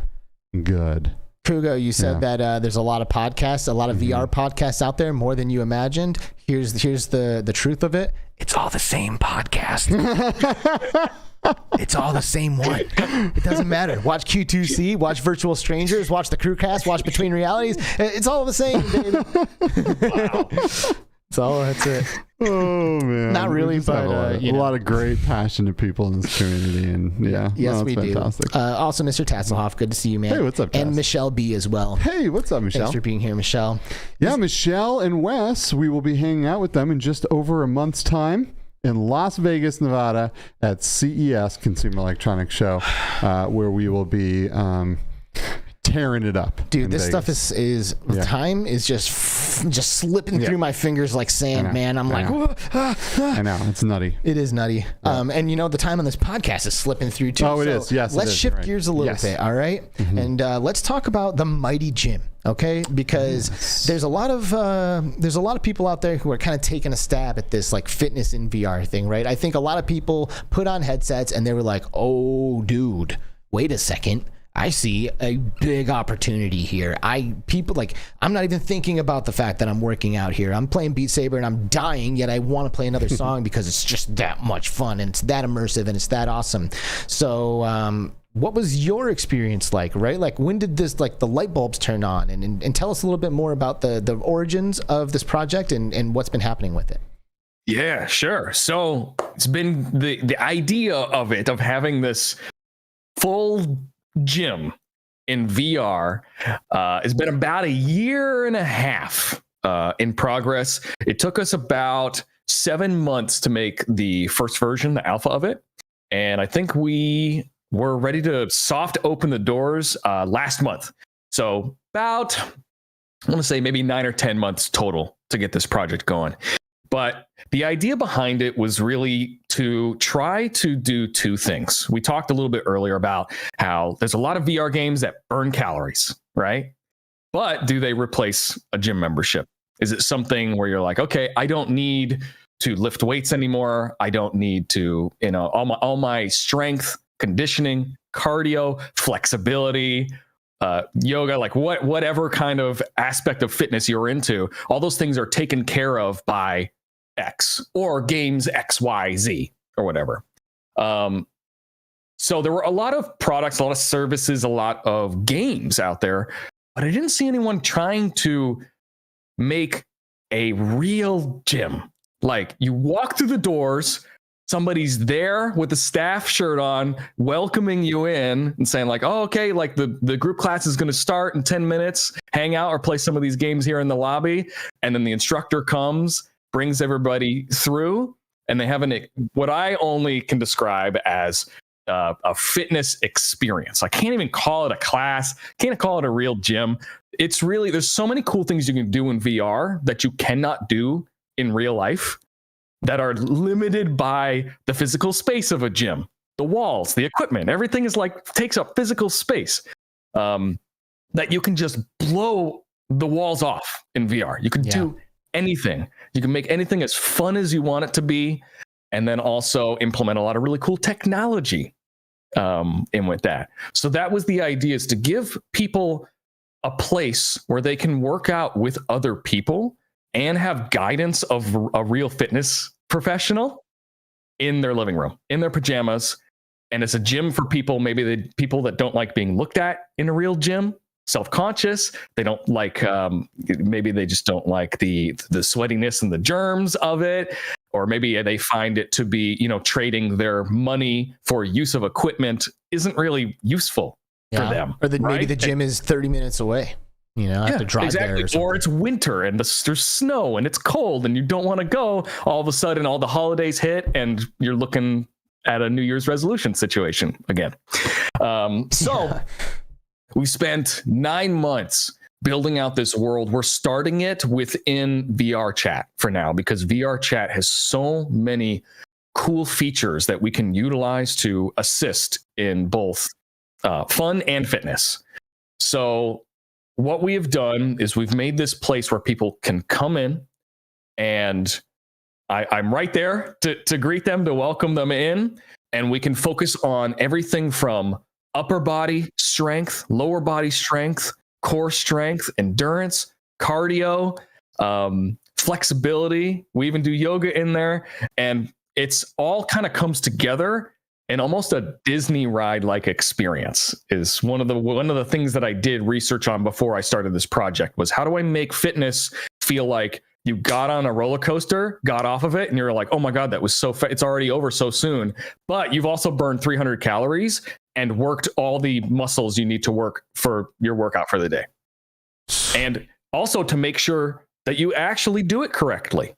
good. Kugo, you said that there's a lot of podcasts, a lot of VR podcasts out there, more than you imagined. Here's the truth of it. It's all the same podcast. It's all the same one. It doesn't matter. Watch Q2C, watch Virtual Strangers, watch the Crewcast, watch Between Realities. It's all the same, baby. Wow. That's it. Oh man, not really, but a lot of great, passionate people in this community, and we fantastic. Do. Also, Mr. Tasselhoff, good to see you, man. Hey, what's up, Tass? And Michelle B as well. Hey, what's up, Michelle? Thanks for being here, Michelle. Yeah, Michelle and Wes, we will be hanging out with them in just over a month's time in Las Vegas, Nevada, at CES, Consumer Electronics Show, where we will be tearing it up, dude. This Vegas. Stuff is time is just slipping through my fingers like sand, man. I'm like, I know, it's nutty. It is nutty. And the time on this podcast is slipping through too. Oh, it is. Yes. Let's shift gears a little bit. All right, and let's talk about the Mighty Gym. Okay, because there's a lot of people out there who are kind of taking a stab at this like fitness in VR thing, right? I think a lot of people put on headsets and they were like, oh, dude, wait a second. I see a big opportunity here. I'm not even thinking about the fact that I'm working out here. I'm playing Beat Saber and I'm dying, yet I want to play another song because it's just that much fun and it's that immersive and it's that awesome. So, what was your experience like, right? Like, when did this, like, the light bulbs turn on? And tell us a little bit more about the origins of this project and what's been happening with it. Yeah, sure. So it's been the idea of having this full gym in VR has been about 1.5 years in progress. It took us about 7 months to make the first version, the alpha of it. And I think we were ready to soft open the doors last month. So about, I want to say maybe 9 or 10 months total to get this project going. But the idea behind it was really to try to do 2 things. We talked a little bit earlier about how there's a lot of VR games that burn calories, right? But do they replace a gym membership? Is it something where you're like, okay, I don't need to lift weights anymore. I don't need to, all my strength, conditioning, cardio, flexibility, yoga, like whatever kind of aspect of fitness you're into, all those things are taken care of by X or games XYZ or whatever. So there were a lot of products, a lot of services, a lot of games out there, but I didn't see anyone trying to make a real gym. Like you walk through the doors, somebody's there with a staff shirt on, welcoming you in and saying like, oh, okay, like the group class is going to start in 10 minutes, hang out or play some of these games here in the lobby. And then the instructor comes, brings everybody through, and they have what I only can describe as a fitness experience. I can't even call it a class, can't call it a real gym. It's really, there's so many cool things you can do in VR that you cannot do in real life that are limited by the physical space of a gym, the walls, the equipment, everything is like takes up physical space, that you can just blow the walls off in VR. You can do anything. You can make anything as fun as you want it to be, and then also implement a lot of really cool technology in with that. So that was the idea, is to give people a place where they can work out with other people and have guidance of a real fitness professional in their living room, in their pajamas. And it's a gym for people, maybe the people that don't like being looked at in a real gym, self-conscious. They don't like, maybe they just don't like the sweatiness and the germs of it. Or maybe they find it to be, trading their money for use of equipment isn't really useful for them. Or maybe the gym is 30 minutes away. I have to drive there. Or it's winter and there's snow and it's cold and you don't want to go. All of a sudden, all the holidays hit and you're looking at a New Year's resolution situation again. We spent 9 months building out this world. We're starting it within VR chat for now, because VR chat has so many cool features that we can utilize to assist in both fun and fitness. So what we have done is we've made this place where people can come in, and I'm right there to greet them, to welcome them in, and we can focus on everything from upper body strength, lower body strength, core strength, endurance, cardio, flexibility. We even do yoga in there, and it's all kind of comes together in almost a Disney ride like experience. Is one of the things that I did research on before I started this project, was how do I make fitness feel like you got on a roller coaster, got off of it, and you're like, oh my God, that was so it's already over so soon. But you've also burned 300 calories and worked all the muscles you need to work for your workout for the day. And also to make sure that you actually do it correctly.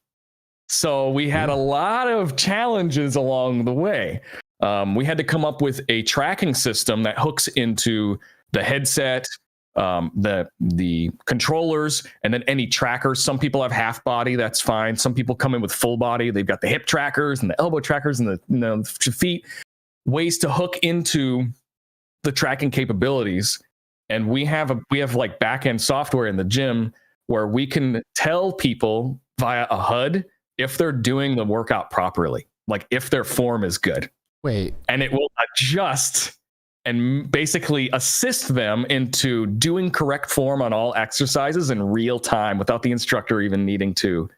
So we had a lot of challenges along the way. We had to come up with a tracking system that hooks into the headset, the controllers, and then any trackers. Some people have half body, that's fine. Some people come in with full body. They've got the hip trackers and the elbow trackers and the feet. Ways to hook into the tracking capabilities. And we have like back-end software in the gym where we can tell people via a HUD if they're doing the workout properly, like if their form is good. Wait. And it will adjust and basically assist them into doing correct form on all exercises in real time without the instructor even needing to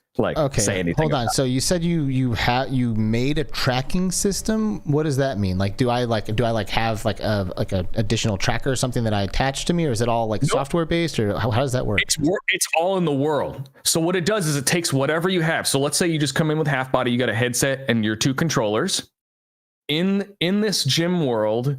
say anything. Hold on. So you said you made a tracking system. What does that mean? Like, do I have a additional tracker or something that I attach to me, or is it all like software based, or how does that work? It's all in the world. So what it does is it takes whatever you have. So let's say you just come in with half body, you got a headset and your two controllers. In this gym world,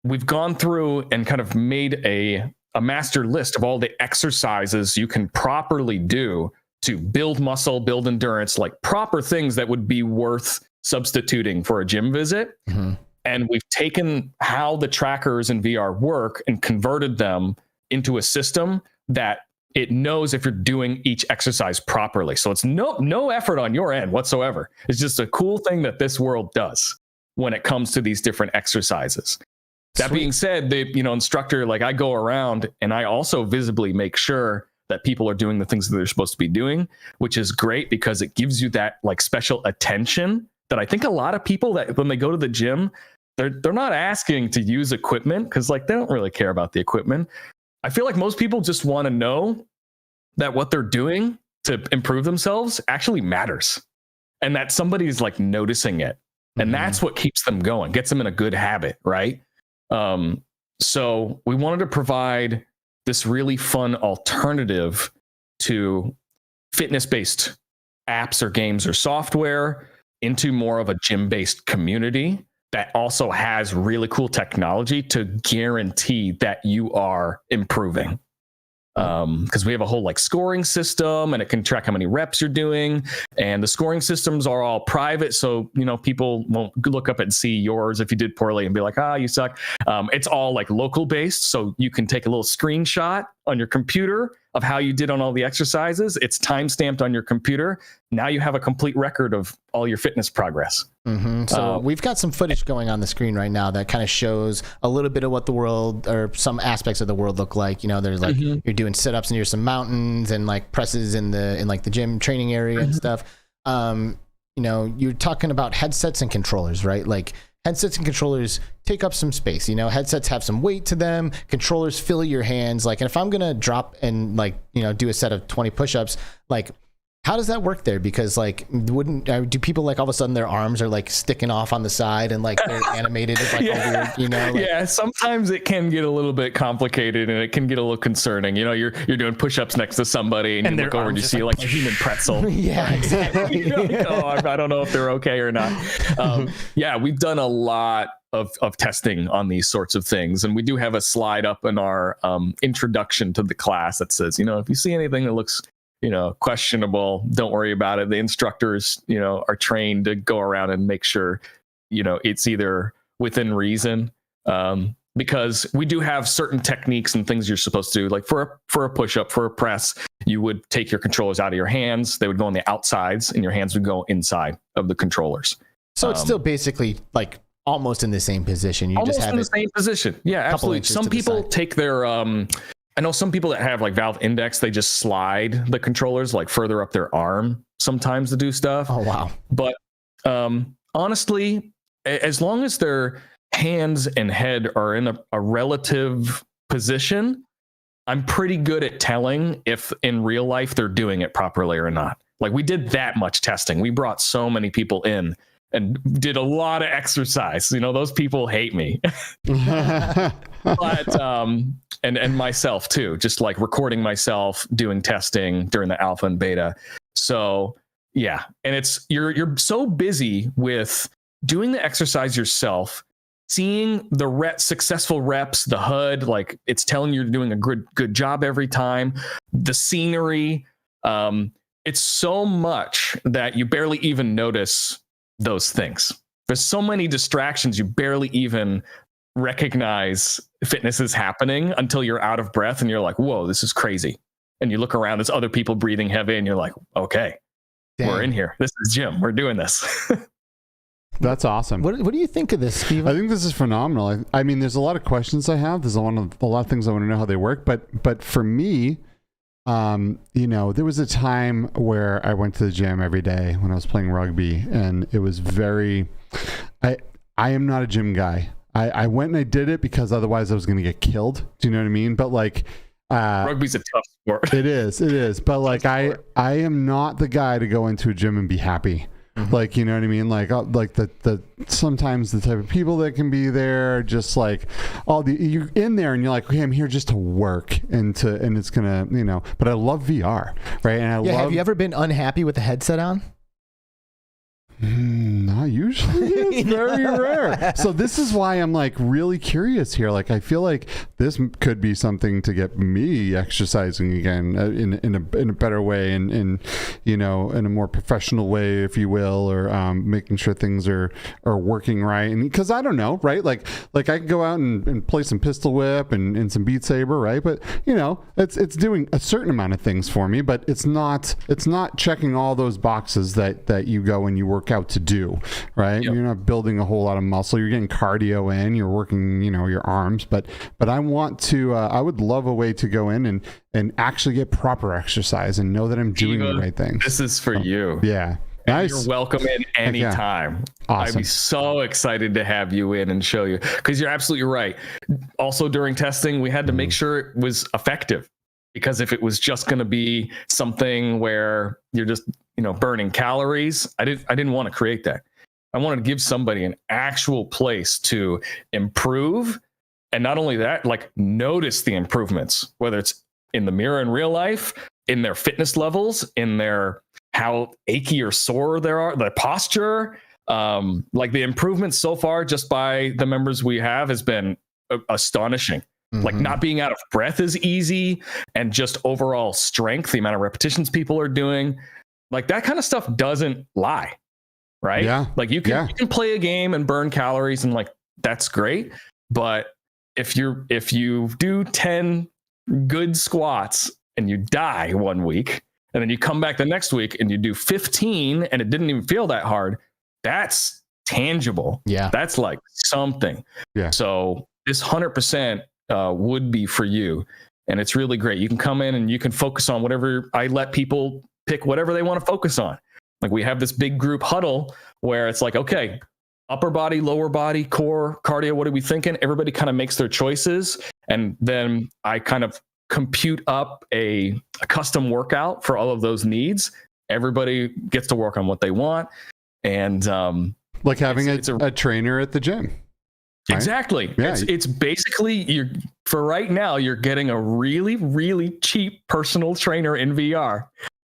we've gone through and kind of made a master list of all the exercises you can properly do to build muscle, build endurance, like proper things that would be worth substituting for a gym visit. Mm-hmm. And we've taken how the trackers in VR work and converted them into a system that it knows if you're doing each exercise properly. So it's no effort on your end whatsoever. It's just a cool thing that this world does when it comes to these different exercises. That being said, the instructor, like I go around and I also visibly make sure that people are doing the things that they're supposed to be doing, which is great because it gives you that like special attention that I think a lot of people that when they go to the gym, they're not asking to use equipment because like they don't really care about the equipment. I feel like most people just want to know that what they're doing to improve themselves actually matters, and that somebody's like noticing it. And that's what keeps them going, gets them in a good habit, right? So we wanted to provide this really fun alternative to fitness-based apps or games or software into more of a gym-based community that also has really cool technology to guarantee that you are improving. Because we have a whole like scoring system, and it can track how many reps you're doing, and the scoring systems are all private, so people won't look up and see yours if you did poorly and be like, you suck. It's all like local based, so you can take a little screenshot on your computer of how you did on all the exercises. It's time stamped on your computer. Now you have a complete record of all your fitness progress. So we've got some footage going on the screen right now that kind of shows a little bit of what the world, or some aspects of the world, look like. There's like you're doing sit-ups near some mountains, and like presses in like the gym training area and stuff. You're talking about headsets and controllers, right? Like headsets and controllers take up some space. Headsets have some weight to them. Controllers fill your hands. Like, and if I'm gonna drop and do a set of 20 push-ups, like, how does that work there? Because like, do people like all of a sudden their arms are like sticking off on the side and like they're animated like all weird, Yeah, sometimes it can get a little bit complicated, and it can get a little concerning. You're doing push-ups next to somebody, and you look over and you see like a human pretzel. Yeah, exactly. Like, I don't know if they're okay or not. We've done a lot of testing on these sorts of things, and we do have a slide up in our introduction to the class that says, if you see anything that looks questionable, don't worry about it. The instructors, are trained to go around and make sure, it's either within reason. Because we do have certain techniques and things you're supposed to do. Like for a push-up, for a press, you would take your controllers out of your hands. They would go on the outsides, and your hands would go inside of the controllers. So it's still basically like almost in the same position. You almost just have in the same position. Yeah, absolutely. Some people take their I know some people that have like Valve Index, they just slide the controllers like further up their arm sometimes to do stuff. Oh, wow. But honestly, as long as their hands and head are in a relative position, I'm pretty good at telling if in real life they're doing it properly or not. Like, we did that much testing. We brought so many people in and did a lot of exercise. Those people hate me. But and myself too, just like recording myself doing testing during the alpha and beta. So yeah, and it's you're so busy with doing the exercise yourself, seeing the successful reps, the HUD, like it's telling you you're doing a good job every time, the scenery, it's so much that you barely even notice those things. There's so many distractions, you barely even recognize fitness is happening until you're out of breath and you're like, whoa, this is crazy. And you look around, there's other people breathing heavy, and you're like, okay, we're in here. This is gym. We're doing this. That's awesome. What do you think of this, Steve? I think this is phenomenal. I mean, there's a lot of questions I have. There's a lot of things I want to know how they work. But for me, there was a time where I went to the gym every day when I was playing rugby, and it was I am not a gym guy. I went and I did it because otherwise I was going to get killed. Do you know what I mean? But like, rugby's a tough sport. It is. But like, I am not the guy to go into a gym and be happy. Like, you know what I mean? Like the sometimes the type of people that can be there, just like you're in there and you're like, okay, I'm here just to work and it's gonna, but I love VR, right? And have you ever been unhappy with the headset on? Not usually. It's very rare. So this is why I'm like really curious here. Like, I feel like this could be something to get me exercising again in a better way, and in a more professional way, if you will, or making sure things are working right. And because I don't know, right? Like I can go out and play some Pistol Whip and some Beat Saber, right? But it's doing a certain amount of things for me, but it's not checking all those boxes that you go and you work out to do, right? Yep. You're not building a whole lot of muscle. You're getting cardio in. You're working, your arms. But I want to. I would love a way to go in and actually get proper exercise and know that I'm doing the right things. This is for you. Yeah. Nice. You're welcome in anytime. Awesome. I'd be so excited to have you in and show you, because you're absolutely right. Also, during testing, we had to make sure it was effective, because if it was just going to be something where you're just, burning calories, I didn't want to create that. I wanted to give somebody an actual place to improve. And not only that, like, notice the improvements, whether it's in the mirror in real life, in their fitness levels, in their how achy or sore their posture. Like, the improvements so far just by the members we have has been astonishing. Like, not being out of breath is easy, and just overall strength, the amount of repetitions people are doing, like, that kind of stuff doesn't lie, right? Yeah. Like, you can play a game and burn calories, and like, that's great. But if you do 10 good squats and you die one week, and then you come back the next week and you do 15 and it didn't even feel that hard, that's tangible. Yeah. That's like something. Yeah. So this 100% would be for you. And it's really great. You can come in and you can focus on whatever. I let people pick whatever they want to focus on. Like, we have this big group huddle where it's like, okay, upper body, lower body, core, cardio, what are we thinking? Everybody kind of makes their choices. And then I kind of compute up a custom workout for all of those needs. Everybody gets to work on what they want. And like having a trainer at the gym. Right? Exactly. Yeah. It's basically, for right now, you're getting a really, really cheap personal trainer in VR.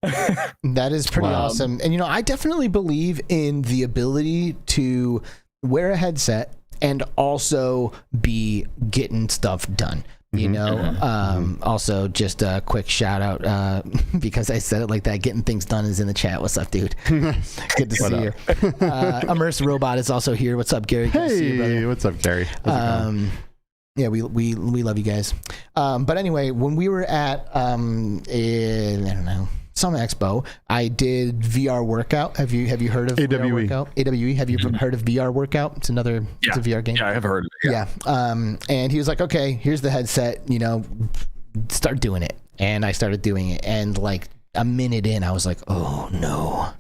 That is pretty awesome. And, I definitely believe in the ability to wear a headset and also be getting stuff done. Also, just a quick shout out, because I said it like that, getting things done is in the chat. What's up, dude? Good to see you. Immersive Robot is also here. What's up, Gary? Good to see you, brother. What's up, Gary? Yeah, we love you guys. But anyway, when we were at I don't know, some expo, I did VR workout. Have you heard of AWE? VR workout? AWE. Have you heard of VR workout? It's a VR game. Yeah, I have heard of it. Yeah. And he was like, okay, here's the headset, start doing it. And I started doing it, and like a minute in, I was like, oh no.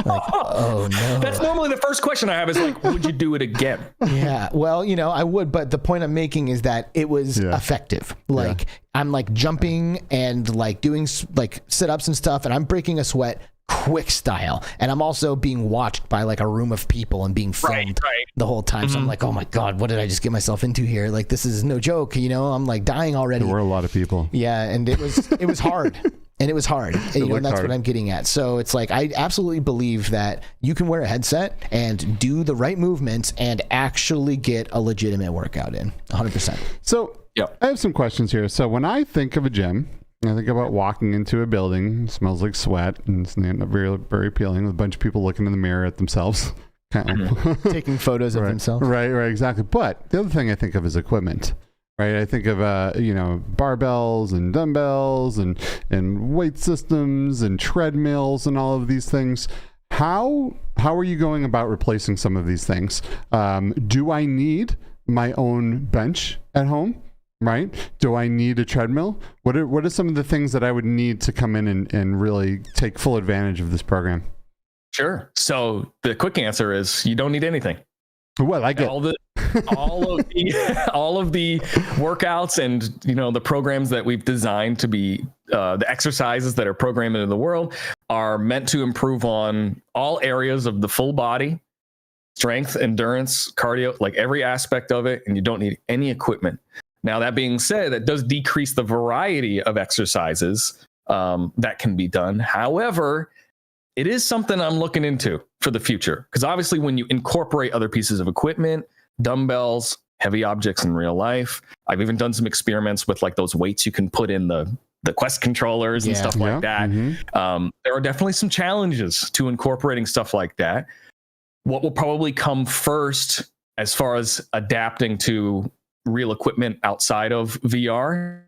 Oh no. That's normally the first question I have is like, would you do it again? Yeah. Well, I would, but the point I'm making is that it was effective. Like, I'm like jumping and like doing like sit-ups and stuff, and I'm breaking a sweat quick style, and I'm also being watched by like a room of people and being filmed the whole time. So I'm like, oh my god, what did I just get myself into here? Like, this is no joke. I'm like dying already. There were a lot of people. Yeah, and it was hard. And it was hard. And that's what I'm getting at. So it's like, I absolutely believe that you can wear a headset and do the right movements and actually get a legitimate workout in 100%. So I have some questions here. So when I think of a gym, I think about walking into a building, it smells like sweat, and it's not very, very appealing, with a bunch of people looking in the mirror at themselves. Taking photos of themselves. Right, exactly. But the other thing I think of is equipment. Right, I think of barbells and dumbbells and weight systems and treadmills and all of these things. How are you going about replacing some of these things? Do I need my own bench at home? Right? Do I need a treadmill? What are some of the things that I would need to come in and really take full advantage of this program? Sure. So the quick answer is you don't need anything. Well, I get all of the workouts and the programs that we've designed to be the exercises that are programmed into the world are meant to improve on all areas of the full body, strength, endurance, cardio, like every aspect of it, and you don't need any equipment. Now, that being said, that does decrease the variety of exercises that can be done. However, it is something I'm looking into for the future, because obviously when you incorporate other pieces of equipment, dumbbells, heavy objects in real life, I've even done some experiments with like those weights you can put in the Quest controllers and stuff like that. There are definitely some challenges to incorporating stuff like that. What will probably come first as far as adapting to real equipment outside of VR?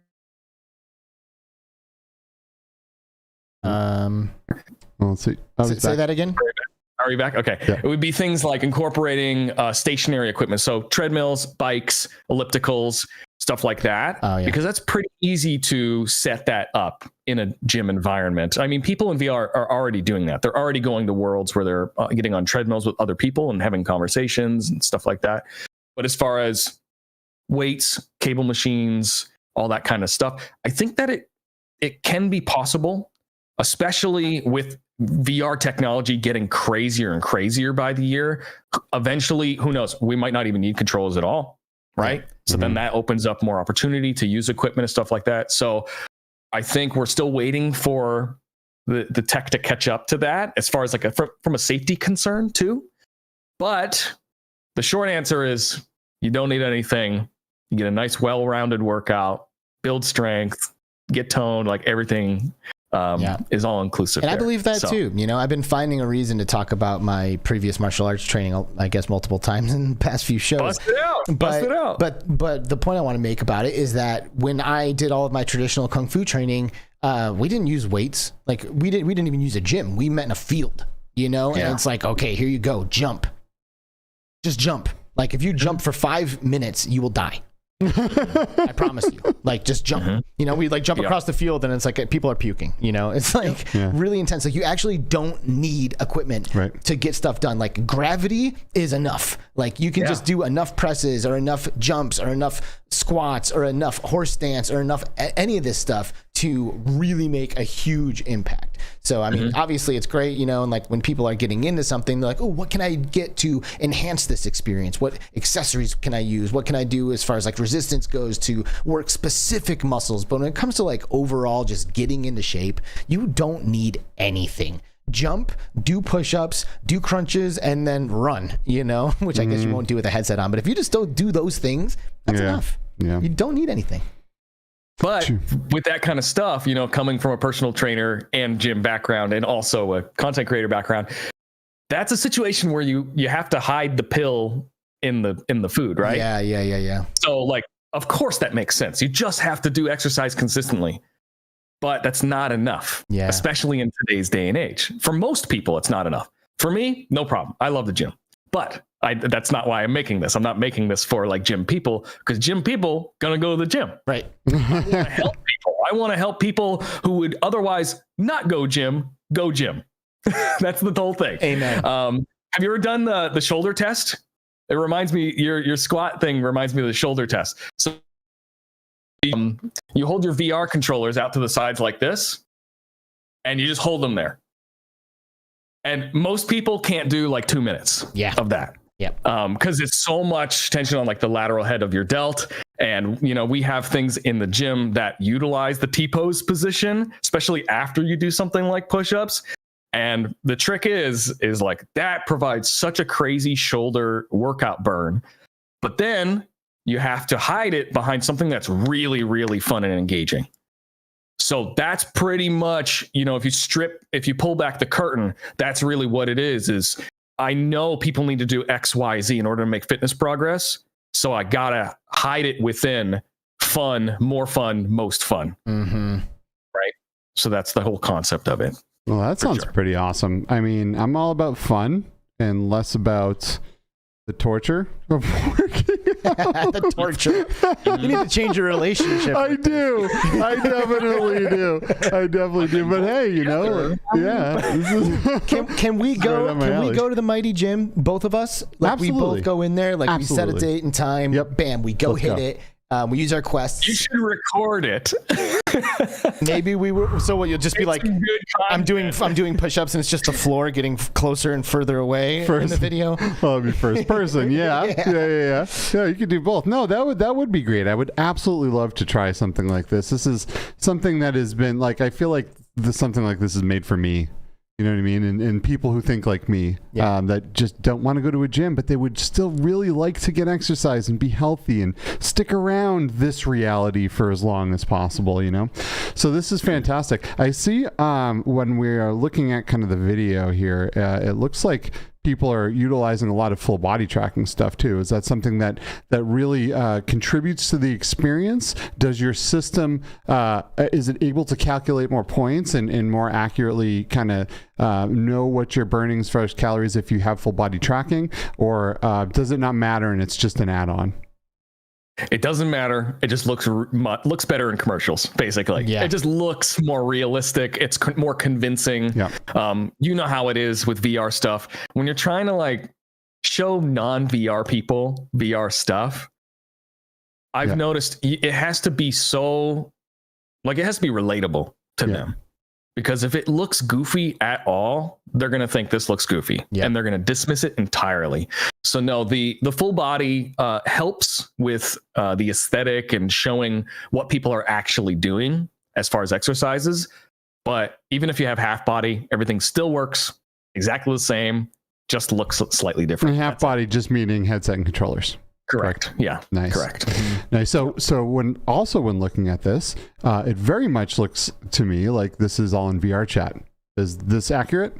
Well, let's see. Say that again. Are you back? Okay. Yeah. It would be things like incorporating stationary equipment. So treadmills, bikes, ellipticals, stuff like that, because that's pretty easy to set that up in a gym environment. I mean, people in VR are already doing that. They're already going to worlds where they're getting on treadmills with other people and having conversations and stuff like that. But as far as weights, cable machines, all that kind of stuff, I think that it can be possible, especially with VR technology getting crazier and crazier by the year. Eventually, who knows? We might not even need controllers at all. Right. So then that opens up more opportunity to use equipment and stuff like that. So I think we're still waiting for the tech to catch up to that as far as like from a safety concern too. But the short answer is you don't need anything. You get a nice, well-rounded workout, build strength, get toned, like everything is all inclusive. And I believe that too. You know, I've been finding a reason to talk about my previous martial arts training, I guess, multiple times in the past few shows. Bust it out. But the point I want to make about it is that when I did all of my traditional kung fu training, we didn't use weights. Like we didn't even use a gym. We met in a field, you know, and it's like, okay, here you go. Jump. Just jump. Like if you jump for 5 minutes, you will die. I promise you. Like just jump. You know, we like jump across the field and it's like people are puking, you know. It's like really intense. Like you actually don't need equipment to get stuff done. Like gravity is enough. Like you can just do enough presses or enough jumps or enough squats or enough horse stance or enough any of this stuff to really make a huge impact. So I mean, obviously it's great, you know, and like when people are getting into something, they're like, oh, what can I get to enhance this experience? What accessories can I use? What can I do as far as like resistance goes to work specific muscles? But when it comes to like overall just getting into shape, you don't need anything. Jump, do push-ups, do crunches, and then run, you know, which I guess you won't do with a headset on. But if you just don't do those things, that's enough. Yeah. You don't need anything. But with that kind of stuff, you know, coming from a personal trainer and gym background and also a content creator background, that's a situation where you have to hide the pill in the food, right? Yeah. So like, of course that makes sense. You just have to do exercise consistently. But that's not enough, especially in today's day and age. For most people, it's not enough. For me, no problem. I love the gym. But that's not why I'm making this. I'm not making this for like gym people, because gym people gonna go to the gym. Right. I want to help people. I want to help people who would otherwise not go gym, go gym. That's the whole thing. Amen. Have you ever done the shoulder test? It reminds me, your squat thing reminds me of the shoulder test. So you hold your VR controllers out to the sides like this, and you just hold them there. And most people can't do like 2 minutes of that. Yeah. Because it's so much tension on like the lateral head of your delt. And, you know, we have things in the gym that utilize the T-pose position, especially after you do something like push-ups. And the trick is like that provides such a crazy shoulder workout burn. But then you have to hide it behind something that's really, really fun and engaging. So that's pretty much, you know, if you pull back the curtain, that's really what it is I know people need to do X, Y, Z in order to make fitness progress. So I gotta hide it within fun, more fun, most fun. Right. So that's the whole concept of it. Well, that sounds pretty awesome. I mean, I'm all about fun and less about the torture of working out. The torture. You need to change your relationship. I do. I definitely do. But hey, you know, Can we go? Can we go to the Mighty Gym, both of us? Like Absolutely. We both go in there. Like we set a date and time. Yep. Bam, we go hit it. We use our quests. You should record it. Maybe we were. So what? You'll just be like, I'm doing push-ups, and it's just the floor getting closer and further away in the video. Well, it'd be first person. Yeah. You could do both. No, that would be great. I would absolutely love to try something like this. This is something that has been like, I feel like something like this is made for me. You know what I mean? And people who think like me, that just don't want to go to a gym, but they would still really like to get exercise and be healthy and stick around this reality for as long as possible, you know? So this is fantastic. I see when we are looking at kind of the video here, it looks like people are utilizing a lot of full body tracking stuff too. Is that something that really contributes to the experience? Does your system, is it able to calculate more points and more accurately kind of know what you're burning as far as calories if you have full body tracking? Or does it not matter and it's just an add-on? It doesn't matter. It just looks better in commercials, basically. Yeah. It just looks more realistic. It's more convincing. Yeah. You know how it is with VR stuff. When you're trying to like show non-VR people VR stuff, I've noticed it has to be so, like, it has to be relatable to them. Because if it looks goofy at all, they're going to think this looks goofy and they're going to dismiss it entirely. So no, the full body helps with the aesthetic and showing what people are actually doing as far as exercises. But even if you have half body, everything still works exactly the same, just looks slightly different. And half body just meaning headset and controllers. Correct. Yeah. Nice. Correct. Nice. So when looking at this, it very much looks to me like this is all in VR chat. Is this accurate?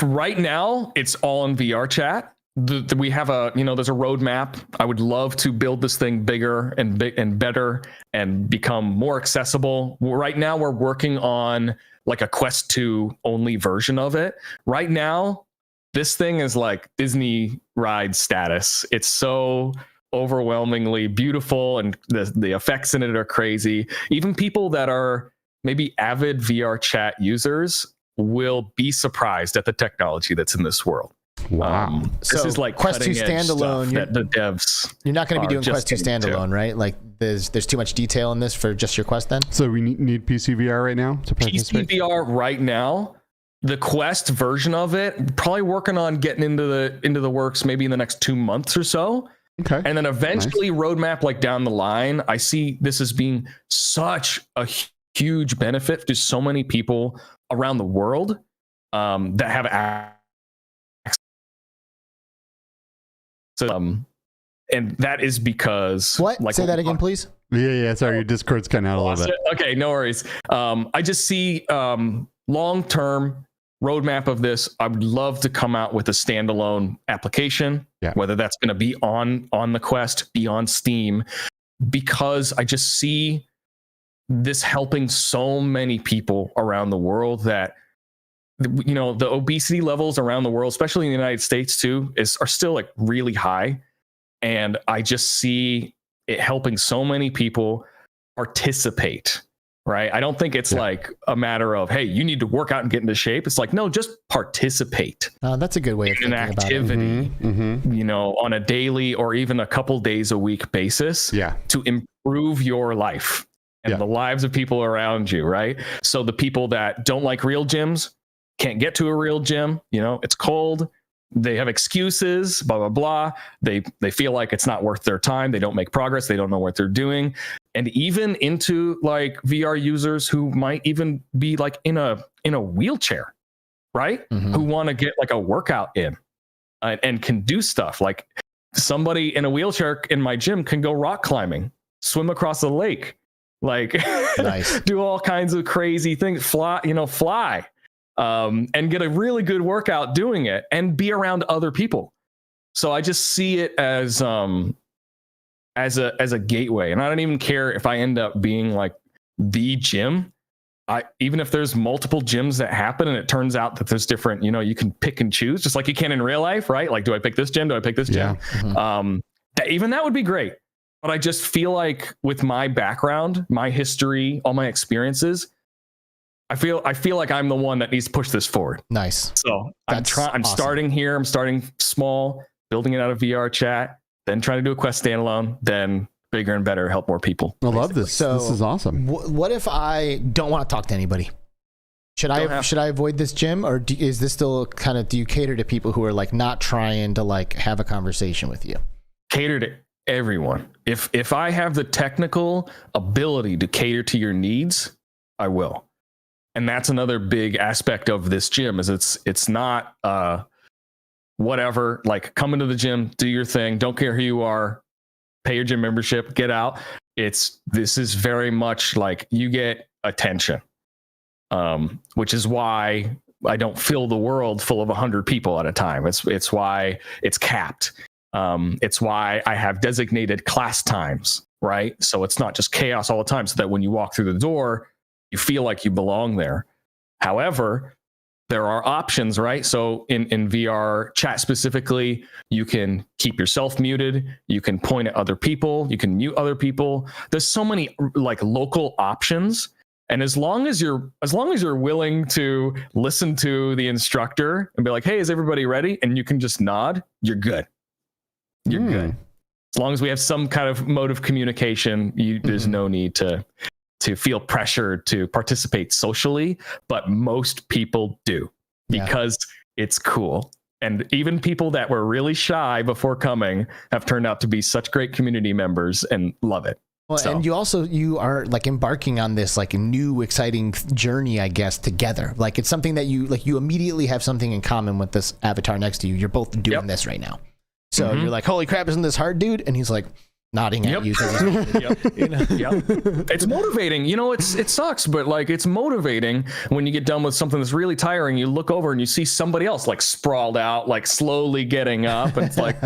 Right now, it's all in VR chat. We have there's a roadmap. I would love to build this thing bigger and better and become more accessible. Right now, we're working on like a Quest 2 only version of it. Right now, this thing is like Disney ride status. It's so overwhelmingly beautiful, and the effects in it are crazy. Even people that are maybe avid VR chat users will be surprised at the technology that's in this world. Wow. This is like Quest 2 standalone. That the devs. You're not going to be doing Quest 2 standalone, right? Like there's too much detail in this for just your Quest then? So we need PC VR right now to participate? PC VR right now. The Quest version of it, probably working on getting into the works maybe in the next 2 months or so. Okay. And then eventually roadmap like down the line. I see this as being such a huge benefit to so many people around the world that have access. And that is because what? Say that again, please. Yeah. Sorry, your Discord's cutting out a little bit. Okay, no worries. I just see long-term roadmap of this. I would love to come out with a standalone application, whether that's going to be on the Quest, be on Steam, because I just see this helping so many people around the world that, you know, the obesity levels around the world, especially in the United States too, are still like really high. And I just see it helping so many people participate. Right. I don't think it's like a matter of, hey, you need to work out and get into shape. It's like, no, just participate. That's a good way of thinking about it. Activity, you know, on a daily or even a couple days a week basis to improve your life and the lives of people around you. Right. So the people that don't like real gyms can't get to a real gym. You know, it's cold. They have excuses, blah, blah, blah. They feel like it's not worth their time. They don't make progress. They don't know what they're doing. And even into like VR users who might even be like in a wheelchair, right? Who want to get like a workout in and can do stuff. Like somebody in a wheelchair in my gym can go rock climbing, swim across a lake, like do all kinds of crazy things, fly. And get a really good workout doing it and be around other people. So I just see it as a gateway. And I don't even care if I end up being like the gym. Even if there's multiple gyms that happen and it turns out that there's different, you know, you can pick and choose just like you can in real life, right? Like, do I pick this gym? Do I pick this gym? Even that would be great. But I just feel like with my background, my history, all my experiences, I feel like I'm the one that needs to push this forward. Nice. So I'm awesome. Starting here. I'm starting small, building it out of VR chat, then trying to do a Quest standalone, then bigger and better, help more people. I love this. So this is awesome. What if I don't want to talk to anybody? Should I avoid this gym, or is this still kind of, do you cater to people who are like not trying to like have a conversation with you? Cater to everyone. If I have the technical ability to cater to your needs, I will. And that's another big aspect of this gym is it's not whatever, like come into the gym, do your thing, don't care who you are, pay your gym membership, get out. This is very much like you get attention, which is why I don't fill the world full of 100 people at a time. It's why it's capped. It's why I have designated class times, right? So it's not just chaos all the time, so that when you walk through the door, you feel like you belong there. However, there are options, right? So in VR chat specifically, you can keep yourself muted. You can point at other people. You can mute other people. There's so many like local options. And as long as you're willing to listen to the instructor and be like, hey, is everybody ready? And you can just nod, you're good. You're good. As long as we have some kind of mode of communication, there's no need to feel pressure to participate socially, but most people do because it's cool. And even people that were really shy before coming have turned out to be such great community members and love it. Well, so. And you are like embarking on this like new exciting journey, I guess, together. Like it's something that you immediately have something in common with this avatar next to you. You're both doing this right now. So you're like, holy crap, isn't this hard, dude? And he's like nodding at you. You know? It's motivating. You know, it sucks, but like it's motivating when you get done with something that's really tiring. You look over and you see somebody else like sprawled out, like slowly getting up. And it's like,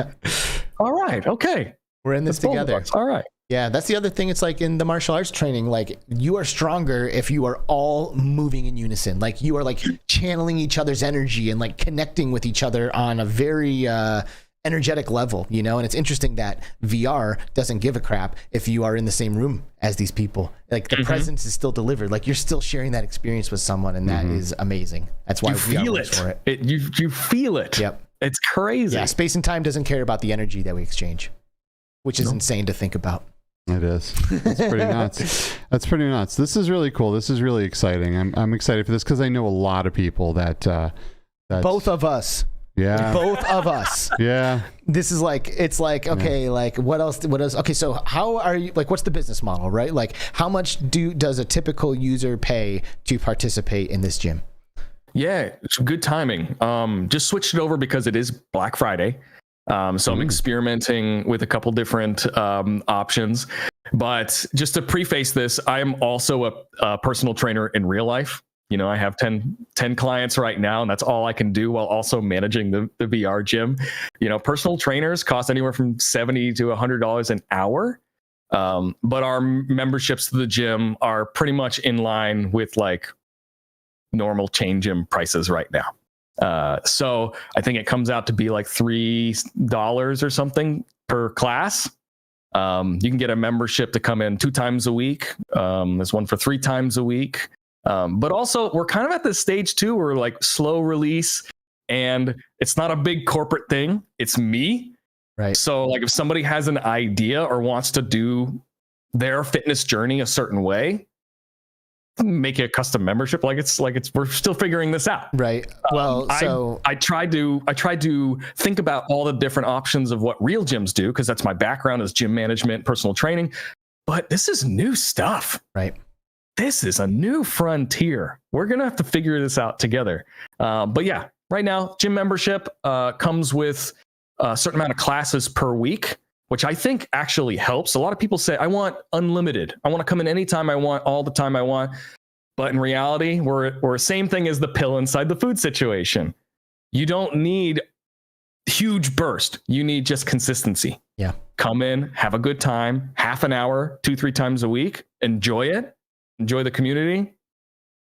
all right, okay. We're in this together. All right. Yeah, that's the other thing. It's like in the martial arts training, like you are stronger if you are all moving in unison. Like you are like channeling each other's energy and like connecting with each other on a very energetic level, you know? And it's interesting that VR doesn't give a crap if you are in the same room as these people. Like the presence is still delivered. Like you're still sharing that experience with someone, and that is amazing. That's why you feel it. For it. You feel it. Yep. It's crazy. Yeah, space and time doesn't care about the energy that we exchange, which is insane to think about. It is. That's pretty nuts. That's pretty nuts. This is really cool. This is really exciting. I'm excited for this because I know a lot of people that both of us. Yeah. Both of us. Yeah. This is like, it's like, okay, like what else? Okay. So how are you, like, what's the business model, right? Like how much does a typical user pay to participate in this gym? Yeah. It's good timing. Just switched it over because it is Black Friday. So I'm experimenting with a couple different options, but just to preface this, I am also a personal trainer in real life. You know, I have 10 clients right now, and that's all I can do while also managing the VR gym. You know, personal trainers cost anywhere from $70 to $100 an hour. But our memberships to the gym are pretty much in line with like normal chain gym prices right now. So I think it comes out to be like $3 or something per class. You can get a membership to come in 2 times a week. There's one for 3 times a week. But also we're kind of at this stage too, where like slow release, and it's not a big corporate thing. It's me. Right. So like if somebody has an idea or wants to do their fitness journey a certain way, make it a custom membership. We're still figuring this out. Right. Well, I tried to think about all the different options of what real gyms do, because that's my background is gym management, personal training. But this is new stuff. Right. This is a new frontier. We're gonna have to figure this out together. But yeah, right now, gym membership comes with a certain amount of classes per week, which I think actually helps. A lot of people say, I want unlimited. I want to come in anytime I want, all the time I want. But in reality, we're the same thing as the pill inside the food situation. You don't need huge burst. You need just consistency. Yeah. Come in, have a good time, half an hour, 2-3 times a week, enjoy it, enjoy the community.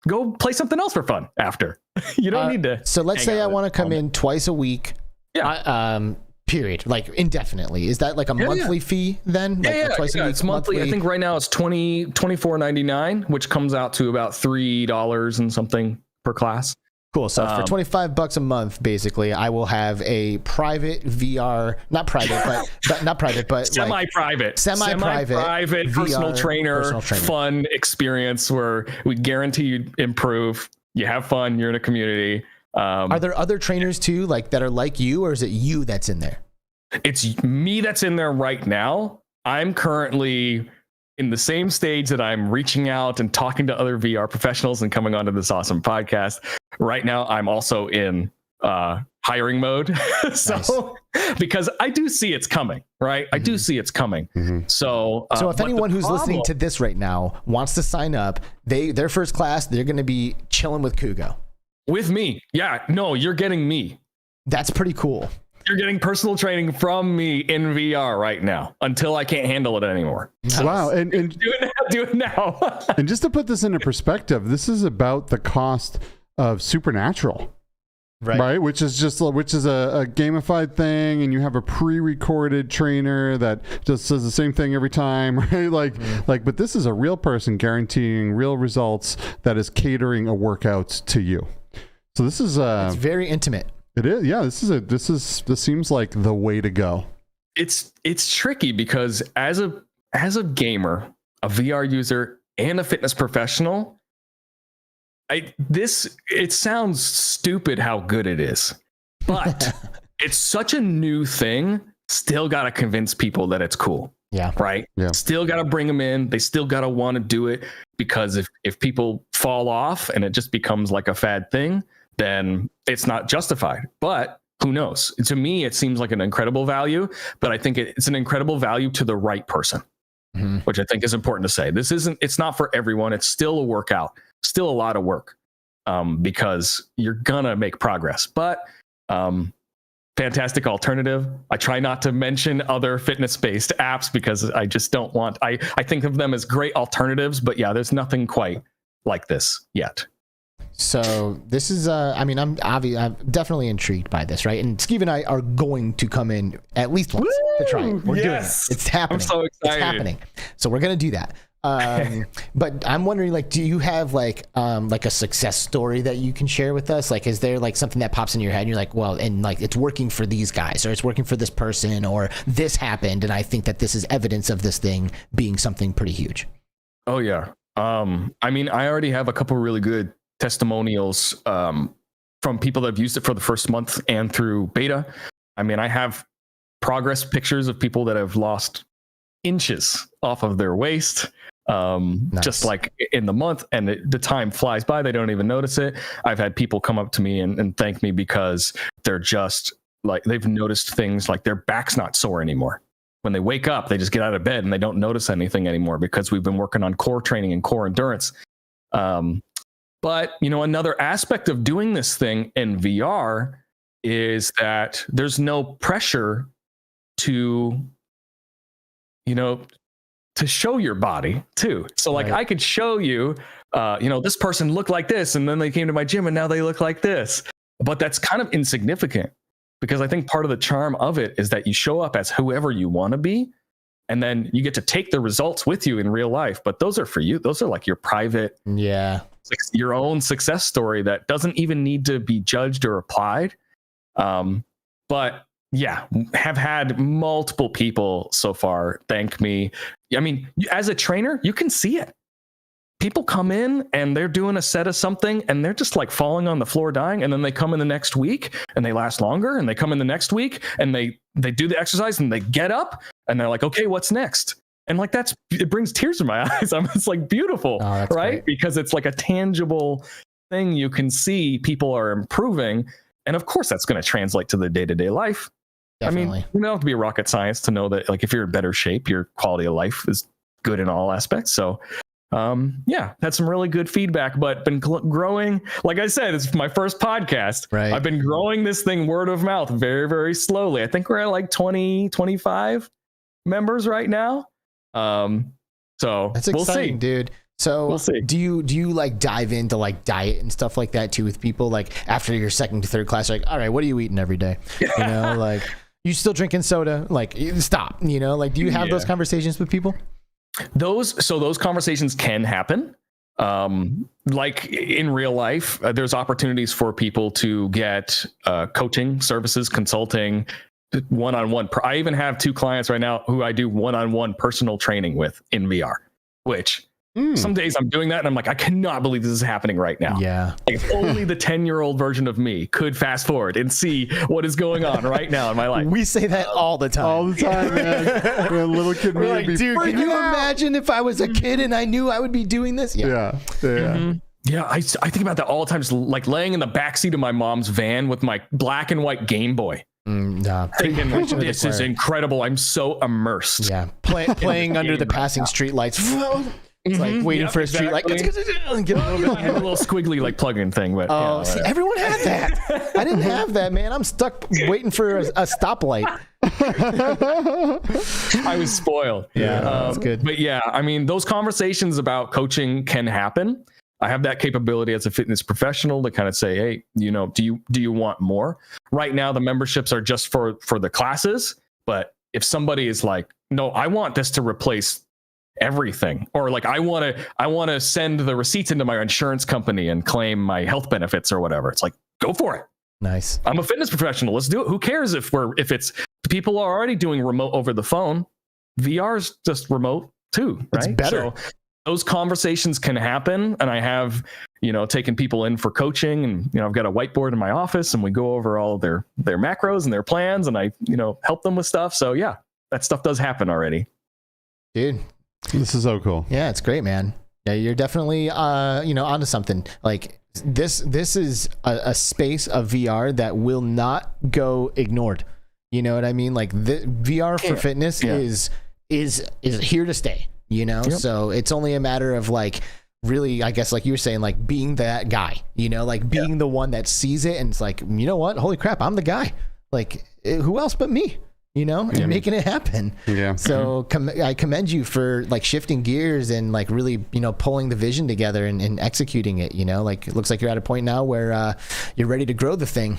Go play something else for fun after. You don't need to. So let's say I want to come in twice a week. Yeah. Period. Like indefinitely. Is that like a monthly fee then? Yeah, like twice a week, it's monthly. I think right now it's $24.99, which comes out to about $3 and something per class. Cool. So for $25 a month, basically, I will have a private VR, not private, but semi-private VR, personal trainer, fun experience where we guarantee you improve. You have fun. You're in a community. Are there other trainers too, like that are like you, or is it you that's in there? It's me that's in there right now. I'm currently in the same stage that I'm reaching out and talking to other VR professionals and coming onto this awesome podcast. Right now, I'm also in hiring mode. Because I do see it's coming, right? I do see it's coming. So if anyone who's listening to this right now wants to sign up, their first class, they're going to be chilling with Kugo. With me. Yeah, no, you're getting me. That's pretty cool. You're getting personal training from me in VR right now until I can't handle it anymore. Nice. Wow. And do it now. And just to put this into perspective, this is about the cost of Supernatural. Right, which is a gamified thing, and you have a pre-recorded trainer that just says the same thing every time, right? But this is a real person guaranteeing real results that is catering a workout to you. So this is it's very intimate. It is, yeah. This seems like the way to go. It's tricky because as a gamer, a VR user, and a fitness professional, it sounds stupid how good it is, but it's such a new thing. Still got to convince people that it's cool. Yeah. Right. Yeah. Still got to bring them in. They still got to want to do it, because if people fall off and it just becomes like a fad thing, then it's not justified. But who knows? To me, it seems like an incredible value, but I think it's an incredible value to the right person, which I think is important to say. It's not for everyone. It's still a workout. Still a lot of work, because you're gonna make progress, but fantastic alternative. I try not to mention other fitness-based apps because I just don't want, I think of them as great alternatives, but yeah, there's nothing quite like this yet. So this is, I'm definitely intrigued by this, right? And Steve and I are going to come in at least once to try it. We're doing it. It's happening. I'm so excited. It's happening. So we're going to do that. But I'm wondering, do you have a success story that you can share with us? Is there something that pops in your head and you're like, well, and it's working for these guys, or it's working for this person, or this happened, and I think that this is evidence of this thing being something pretty huge? Oh yeah. I already have a couple really good testimonials from people that have used it for the first month and through beta. I have progress pictures of people that have lost inches off of their waist, nice. Just like in the month, and the time flies by. They don't even notice it. I've had people come up to me and thank me because they're just they've noticed things like their back's not sore anymore. When they wake up, they just get out of bed and they don't notice anything anymore because we've been working on core training and core endurance. But another aspect of doing this thing in VR is that there's no pressure to show your body too. So right. I could show you, this person looked like this, and then they came to my gym and now they look like this. But that's kind of insignificant, because I think part of the charm of it is that you show up as whoever you want to be, and then you get to take the results with you in real life. But those are for you. Those are your private, your own success story that doesn't even need to be judged or applied. But yeah, have had multiple people so far thank me. As a trainer, you can see it. People come in and they're doing a set of something and they're just falling on the floor dying, and then they come in the next week and they last longer, and they come in the next week and they do the exercise and they get up and they're like, okay, what's next? And it brings tears to my eyes. It's beautiful, right? Great. Because it's a tangible thing. You can see people are improving. And of course that's going to translate to the day-to-day life. Definitely. You don't have to be a rocket science to know that if you're in better shape, your quality of life is good in all aspects. So had some really good feedback, but been growing. Like I said, it's my first podcast. Right. I've been growing this thing word of mouth very, very slowly. I think we're at 20, 25 members right now. So that's exciting, dude. So we'll see. Do you dive into diet and stuff like that too with people? After your second to third class, all right, what are you eating every day? You still drinking soda? Stop. Do you have those conversations with people? Those conversations can happen. In real life, there's opportunities for people to get coaching services, consulting, one-on-one. I even have 2 clients right now who I do one-on-one personal training with in VR, which some days I'm doing that and I'm like, I cannot believe this is happening right now. Yeah. If only the 10-year-old version of me could fast forward and see what is going on right now in my life. We say that all the time. All the time, man. When a little kid dude, can you imagine if I was a kid and I knew I would be doing this? Yeah. Mm-hmm. Yeah, I think about that all the time, just laying in the backseat of my mom's van with my black and white Game Boy. Thinking this is incredible. I'm so immersed. Yeah. Playing under the passing street lights. It's waiting for a street light. Get a little squiggly plug-in thing. But see, everyone had that. I didn't have that, man. I'm stuck waiting for a stoplight. I was spoiled. Yeah, that's good. But yeah, those conversations about coaching can happen. I have that capability as a fitness professional to kind of say, hey, do you want more? Right now, the memberships are just for the classes. But if somebody is like, no, I want this to replace everything, or like I want to send the receipts into my insurance company and claim my health benefits or whatever, it's like, go for it. Nice. I'm a fitness professional. Let's do it. Who cares if it's people are already doing remote over the phone? VR's just remote too, right? It's better. So those conversations can happen, and I have taken people in for coaching, and I've got a whiteboard in my office, and we go over all their macros and their plans, and I help them with stuff. So yeah, that stuff does happen already. Dude, this is so cool. Yeah, it's great, man. Yeah, you're definitely onto something. Like this is a space of VR that will not go ignored. You know what I mean? Like the VR for fitness is here to stay. So it's only a matter of like really, I guess, like you were saying, like being that guy. Like being the one that sees it and it's like, you know what? Holy crap, I'm the guy. Like who else but me? And making it happen. Yeah. So I commend you for like shifting gears and like really, pulling the vision together and executing it. Like it looks like you're at a point now where you're ready to grow the thing.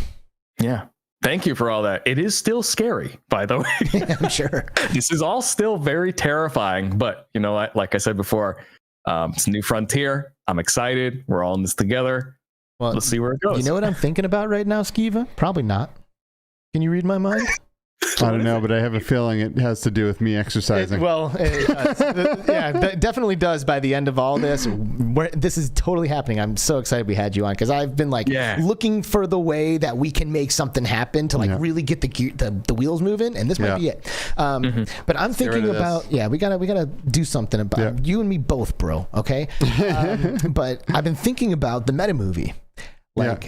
Yeah. Thank you for all that. It is still scary, by the way. I'm sure. This is all still very terrifying, but like I said before, it's a new frontier. I'm excited. We're all in this together. Well, let's see where it goes. You know what I'm thinking about right now, Skiva? Probably not. Can you read my mind? I don't know, but I have a feeling it has to do with me exercising. It definitely does by the end of all this. This is totally happening. I'm so excited we had you on because I've been like looking for the way that we can make something happen to like really get the wheels moving, and this might be it. But I'm thinking about we gotta do something about you and me both, bro. Okay, but I've been thinking about the meta movie.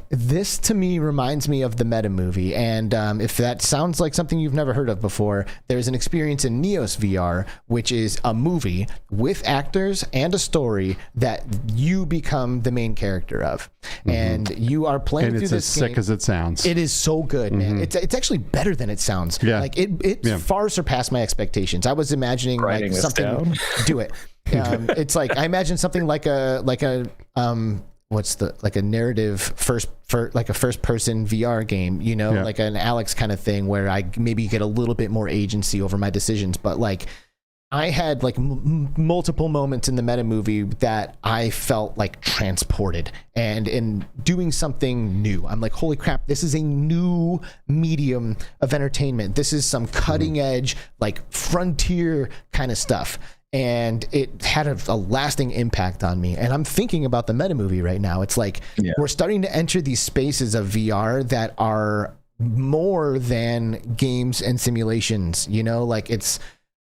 This to me reminds me of the meta movie, and if that sounds like something you've never heard of before, there's an experience in Neos VR, which is a movie with actors and a story that you become the main character of, and you are playing through this game. And it's as sick as it sounds. It is so good, man. It's actually better than it sounds. Yeah. Like it far surpassed my expectations. I was imagining like something. Do it. It's like I imagine something like a like a narrative like a first person VR game, like an Alex kind of thing where I maybe get a little bit more agency over my decisions. But like I had like multiple moments in the meta movie that I felt like transported and in doing something new. I'm like, holy crap, this is a new medium of entertainment. This is some cutting edge, like frontier kind of stuff. And it had a lasting impact on me. And I'm thinking about the meta movie right now. It's like we're starting to enter these spaces of VR that are more than games and simulations, like it's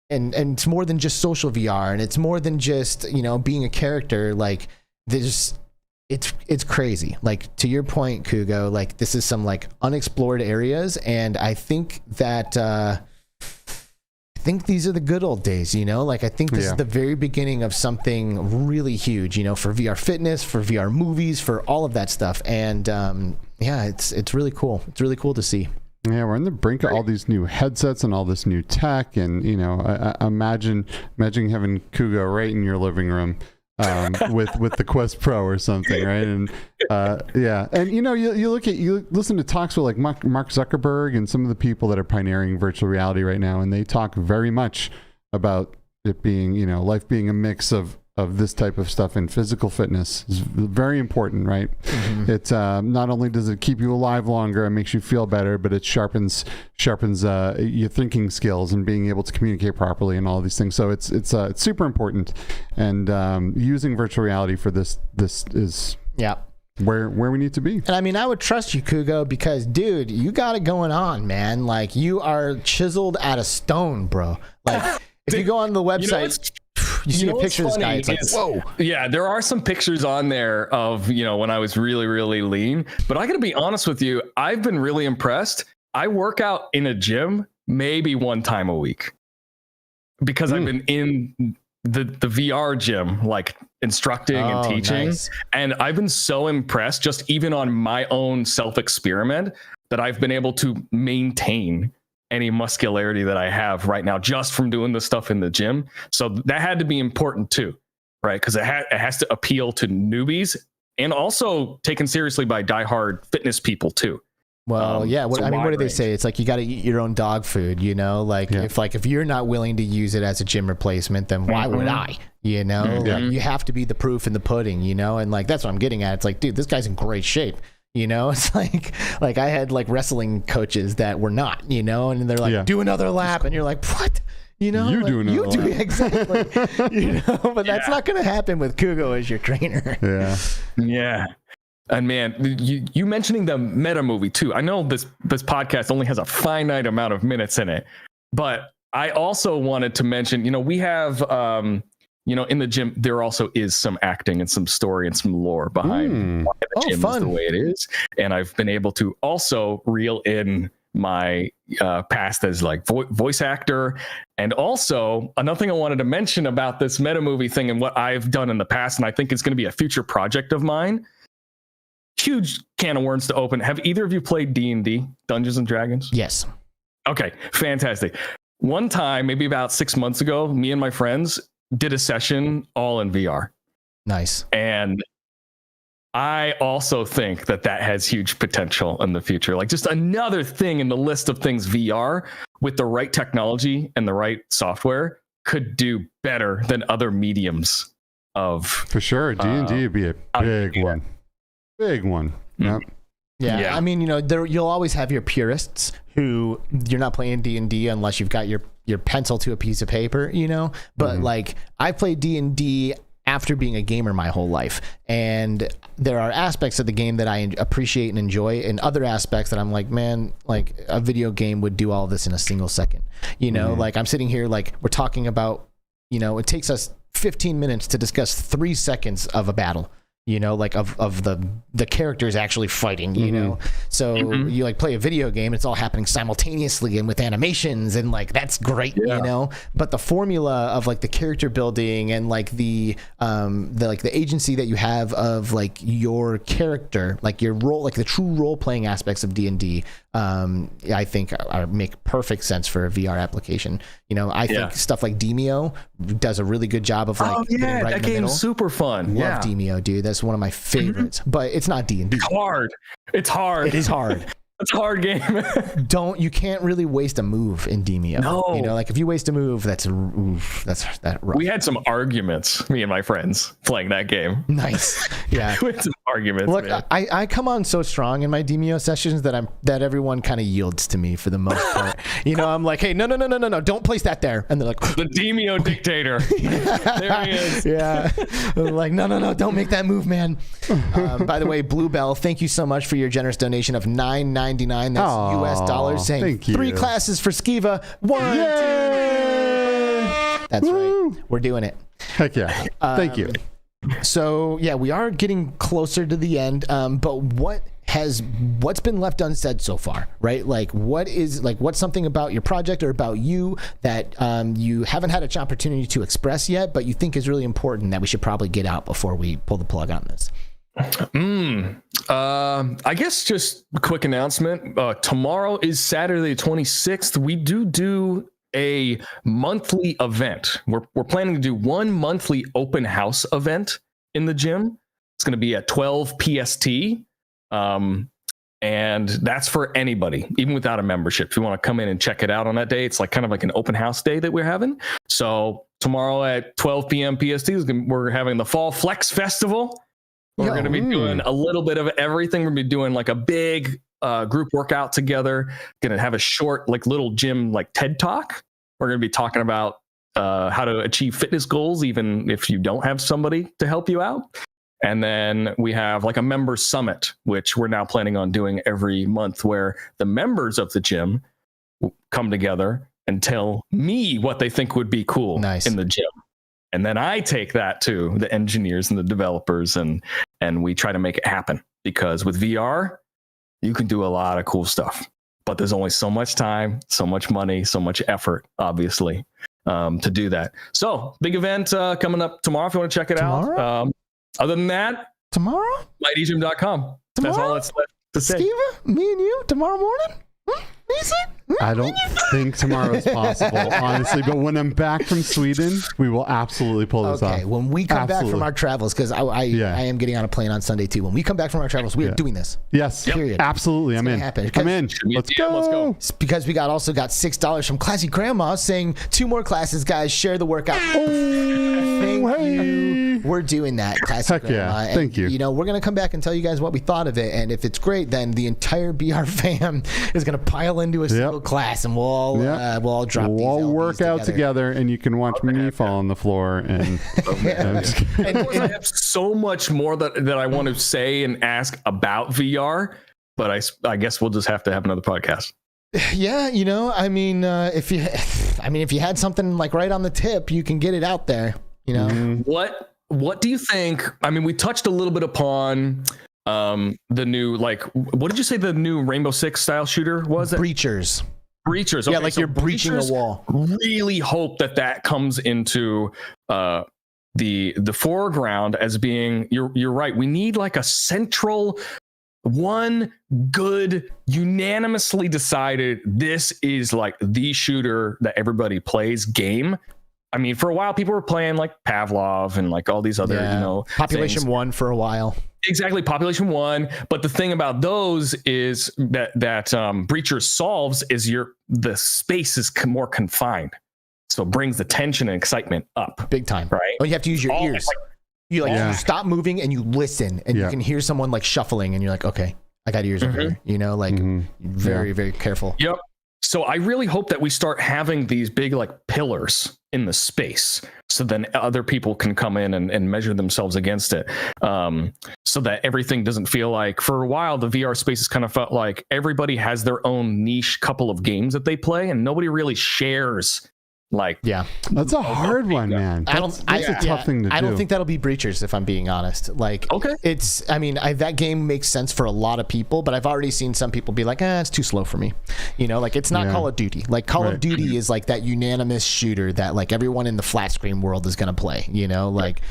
it's more than just social VR, and it's more than just being a character. Like it's crazy. Like to your point, Kugo, like this is some like unexplored areas, and I think that I think these are the good old days, like I think this is the very beginning of something really huge, for VR fitness, for VR movies, for all of that stuff. And it's really cool. It's really cool to see. Yeah, we're on the brink of all these new headsets and all this new tech, and I imagine having Kugo right in your living room with the Quest Pro or something, right? And and you listen to talks with like Mark Zuckerberg and some of the people that are pioneering virtual reality right now, and they talk very much about it being life being a mix of this type of stuff, and physical fitness is very important, right? It not only does it keep you alive longer and makes you feel better, but it sharpens your thinking skills and being able to communicate properly and all these things. So it's super important, and using virtual reality for this is where we need to be. And I mean, I would trust you, Kugo, because dude, you got it going on, man. Like you are chiseled out of stone, bro. Like if you go on the website, you see a picture of this guy, it's like, whoa. Yeah, there are some pictures on there of, when I was really, really lean. But I got to be honest with you, I've been really impressed. I work out in a gym maybe one time a week because I've been in the VR gym, like instructing and teaching. Nice. And I've been so impressed just even on my own self-experiment that I've been able to maintain any muscularity that I have right now just from doing the stuff in the gym. So that had to be important too, right? Because it has to appeal to newbies and also taken seriously by diehard fitness people too. Well, yeah. What do they say? It's like you got to eat your own dog food, you know. Like if you're not willing to use it as a gym replacement, then why would I? You know, like, you have to be the proof in the pudding, you know. And like that's what I'm getting at. It's like, dude, this guy's in great shape. You know, it's like I had like wrestling coaches that were not, you know, and they're like, do another lap, and you're like, what? You know, you like, do exactly. You know, but that's not going to happen with Kugo as your trainer. Yeah. And man, you mentioning the meta movie too. I know this podcast only has a finite amount of minutes in it, but I also wanted to mention, you know, we have, you know, in the gym, there also is some acting and some story and some lore behind why the gym is the way it is. And I've been able to also reel in my past as like voice actor. And also another thing I wanted to mention about this meta movie thing and what I've done in the past, and I think it's going to be a future project of mine. Huge can of worms to open. Have either of you played D&D, Dungeons and Dragons? Yes. Okay, fantastic. One time, maybe about 6 months ago, me and my friends did a session all in VR. Nice. And I also think that has huge potential in the future. Like just another thing in the list of things VR with the right technology and the right software could do better than other mediums of. For sure. D&D would be a big one. Big one. Yep. Yeah, I mean, you know, you'll always have your purists who you're not playing D&D unless you've got your pencil to a piece of paper, you know. But like, I played D&D after being a gamer my whole life, and there are aspects of the game that I appreciate and enjoy, and other aspects that I'm like, man, like a video game would do all this in a single second, you know. Like I'm sitting here, like we're talking about, you know, it takes us 15 minutes to discuss 3 seconds of a battle. You know, like of the characters actually fighting, you know. So you like play a video game, it's all happening simultaneously and with animations, and like that's great, you know. But the formula of like the character building and like the agency that you have of like your character, like your role, like the true role playing aspects of D&D, I think make perfect sense for a VR application. You know, I think stuff like Demio does a really good job of like getting right that in the middle. game's super fun. Love Demio, dude. That's one of my favorites, but it's not D&D. It's hard. It is hard. It's a hard game. You can't really waste a move in Demio. No. You know, like if you waste a move, that's rough. We had some arguments, me and my friends, playing that game. Nice. Yeah. We had some arguments. Look, man. I come on so strong in my Demio sessions that everyone kind of yields to me for the most part. You know, I'm like, hey, no, don't place that there. And they're like, the Demio dictator. There he is. Yeah. I'm like, no, don't make that move, man. By the way, Bluebell, thank you so much for your generous donation of $9.99. That's US dollars, saying 3 classes for Skiva. 1, 2. That's right. We're doing it. Heck yeah. Thank you. So yeah, we are getting closer to the end. But what's been left unsaid so far, right? Like what's something about your project or about you that you haven't had an opportunity to express yet, but you think is really important that we should probably get out before we pull the plug on this? I guess just a quick announcement. Tomorrow is Saturday, 26th. We do a monthly event. We're planning to do one monthly open house event in the gym. It's going to be at 12 PST. And that's for anybody, even without a membership. If you want to come in and check it out on that day, it's like kind of like an open house day that we're having. So tomorrow at 12 p.m. PST, we're having the Fall Flex Festival. We're going to be doing a little bit of everything. We're going to be doing like a big group workout together. Going to have a short, like little gym, like TED Talk. We're going to be talking about how to achieve fitness goals, even if you don't have somebody to help you out. And then we have like a member summit, which we're now planning on doing every month, where the members of the gym will come together and tell me what they think would be cool in the gym. And then I take that to the engineers and the developers, and we try to make it happen. Because with VR, you can do a lot of cool stuff, but there's only so much time, so much money, so much effort, obviously, to do that. So big event coming up tomorrow if you want to check it out. Other than that, tomorrow, mightygym.com. That's all that's left to say. Skiva, me and you tomorrow morning. I don't think tomorrow is possible, honestly. But when I'm back from Sweden, we will absolutely pull this off. Okay, when we come back from our travels, because I am getting on a plane on Sunday too. When we come back from our travels, we are doing this. Yes, period. Absolutely. I'm in. I'm in. Let's go. Because we also got $6 from Classy Grandma saying 2 more classes, guys. Share the workout. Thank you. We're doing that, Classy Grandma. Yeah. Thank you. You know, we're gonna come back and tell you guys what we thought of it, and if it's great, then the entire BR fam is gonna pile into a single class, and we'll all drop. We'll all work out together, and you can watch me fall on the floor. And and I have so much more that I want to say and ask about VR, but I guess we'll just have to have another podcast. Yeah, you know, I mean, if you had something like right on the tip, you can get it out there. You know, what do you think? I mean, we touched a little bit upon the new, like, what did you say the new Rainbow Six style shooter was? Breachers. Okay, yeah, like so you're breaching a wall. Really hope that comes into the foreground as being. You're right. We need like a central one good, unanimously decided this is like the shooter that everybody plays game. I mean, for a while, people were playing like Pavlov and like all these other, Population things. 1 for a while. Exactly, Population 1. But the thing about those is that Breacher solves is the space is more confined, so it brings the tension and excitement up big time. Right? Oh, you have to use your ears. You stop moving and you listen, and you can hear someone like shuffling, and you're like, okay, I got ears over here. You know, like very, very careful. Yep. So I really hope that we start having these big like pillars in the space, so then other people can come in and measure themselves against it, so that everything doesn't feel like, for a while, the VR spaces kind of felt like everybody has their own niche couple of games that they play, and nobody really shares. Like, that's a hard one, man. That's a tough thing to do. I don't think that'll be Breachers, if I'm being honest. Like, it's, I mean, that game makes sense for a lot of people, but I've already seen some people be like, it's too slow for me. You know, like, it's not Call of Duty. Like, Call of Duty is like that unanimous shooter that like everyone in the flat screen world is going to play. You know, like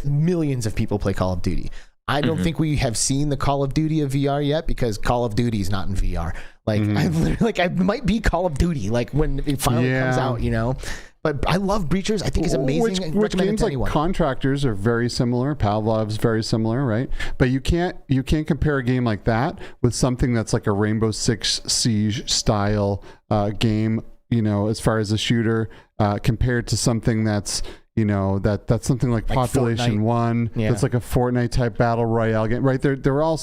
millions of people play Call of Duty. I don't think we have seen the Call of Duty of VR yet, because Call of Duty is not in VR. Like, I might be Call of Duty, like when it finally comes out, you know. But I love Breachers. I think it's amazing. Which games like Contractors are very similar. Pavlov's very similar, right? But you can't compare a game like that with something that's like a Rainbow Six Siege style game, you know, as far as a shooter, compared to something that's, you know, that's something like Population Fortnite. 1. That's like a Fortnite type battle royale game, right? They're all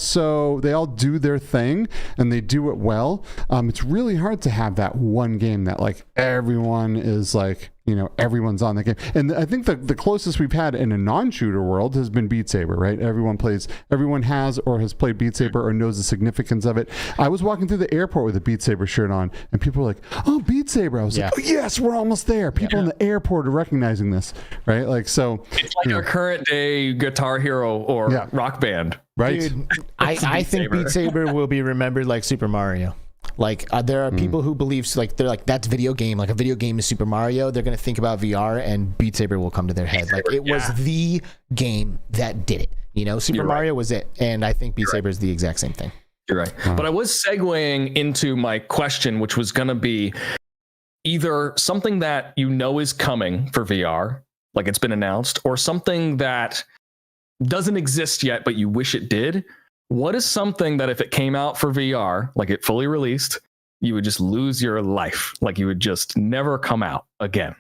they all do their thing and they do it well. It's really hard to have that one game that like everyone is like, you know, everyone's on the game. And I think the closest we've had in a non-shooter world has been Beat Saber, right? Everyone has or has played Beat Saber or knows the significance of it. I was walking through the airport with a Beat Saber shirt on, and people were like, oh, Beat Saber. I was like, oh, yes, we're almost there. People in the airport are recognizing this, right? Like, so. It's like a current day Guitar Hero or Rock Band. Right. Dude, I think Beat Saber will be remembered like Super Mario. Like, there are people who believe, like, they're like, that's video game. Like, a video game is Super Mario. They're going to think about VR, and Beat Saber will come to their head. Like, it was the game that did it. You know, Super Mario was it. And I think Beat Saber is the exact same thing. You're right. But I was segueing into my question, which was going to be either something that you know is coming for VR, like it's been announced, or something that doesn't exist yet, but you wish it did. What is something that if it came out for VR, like it fully released, you would just lose your life? Like you would just never come out again?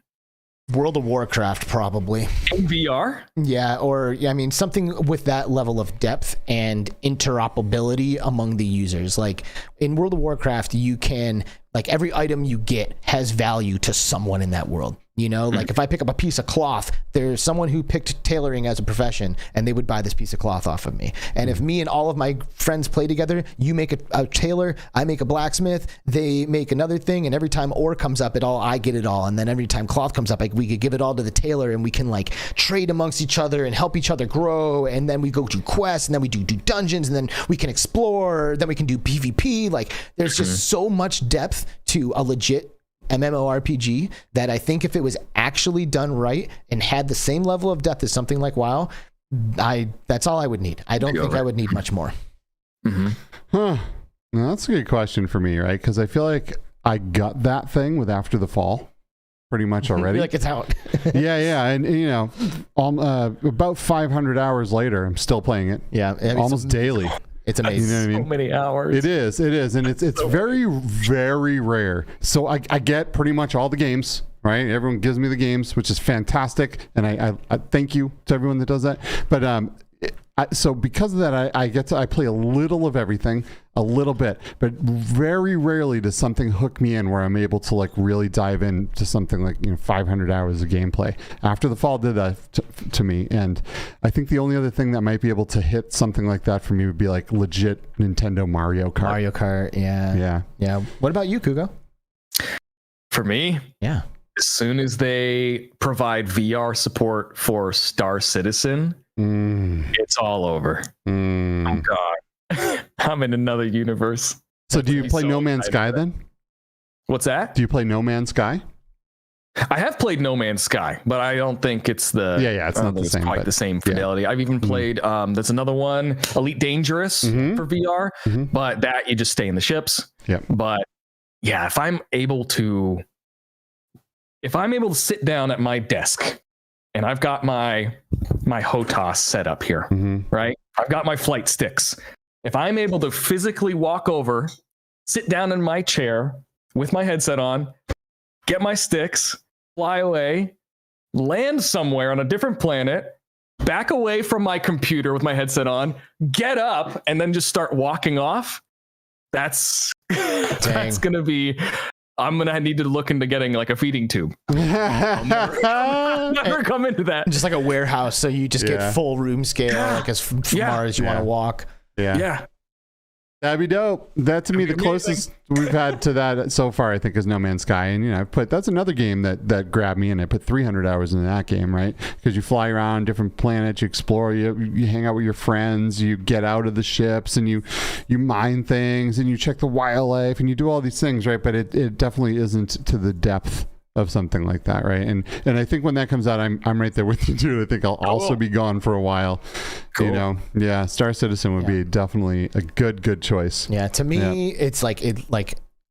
World of Warcraft, probably. In VR? Yeah, or I mean, something with that level of depth and interoperability among the users. Like in World of Warcraft, you can, like, every item you get has value to someone in that world. You know, like if I pick up a piece of cloth, there's someone who picked tailoring as a profession, and they would buy this piece of cloth off of me. And if me and all of my friends play together, you make a tailor, I make a blacksmith, they make another thing, and every time ore comes up, I get it all. And then every time cloth comes up, like, we could give it all to the tailor, and we can like trade amongst each other and help each other grow. And then we go do quests, and then we do dungeons, and then we can explore, then we can do PvP. Like, there's just so much depth to a legit MMORPG that I think if it was actually done right and had the same level of depth as something like WoW, that's all I would need. I don't think I would need much more. Huh. Now, that's a good question for me, right? Because I feel like I got that thing with After the Fall pretty much already. Like it's out. yeah. And, you know, about 500 hours later, I'm still playing it. Yeah. Almost daily. It's amazing. You know what I mean? So many hours. It is. And it's very, very rare. So I get pretty much all the games, right? Everyone gives me the games, which is fantastic. And I thank you to everyone that does that. But so because of that, I play a little of everything, a little bit, but very rarely does something hook me in where I'm able to like really dive into something like, you know, 500 hours of gameplay. After the Fall did that to me, and I think the only other thing that might be able to hit something like that for me would be like legit Nintendo Mario Kart. Mario Kart, yeah. What about you, Kugo? For me, yeah. As soon as they provide VR support for Star Citizen, it's all over. Oh God, I'm in another universe. So do you play No Man's Sky then? What's that? Do you play No Man's Sky? I have played No Man's Sky, but I don't think it's the it's not the same, quite the same fidelity. I've even played that's another one, Elite Dangerous for VR, but that you just stay in the ships. Yeah. But yeah, if I'm able to sit down at my desk and I've got my HOTAS set up here, right? I've got my flight sticks. If I'm able to physically walk over, sit down in my chair with my headset on, get my sticks, fly away, land somewhere on a different planet, back away from my computer with my headset on, get up, and then just start walking off, that's gonna be... I'm going to need to look into getting like a feeding tube. I'll never come into that. Just like a warehouse. So you just get full room scale, like as far as you want to walk. Yeah. That'd be dope. That to me, the closest we've had to that so far, I think, is No Man's Sky. And, you know, that's another game that grabbed me, and I put 300 hours into that game, right? Because you fly around different planets, you explore, you hang out with your friends, you get out of the ships, and you mine things, and you check the wildlife, and you do all these things, right? But it definitely isn't to the depth of something like that, right? And I think when that comes out, I'm right there with you too. I think I'll also be gone for a while. Cool. You know, Star Citizen would be definitely a good choice. Yeah, to me, it's like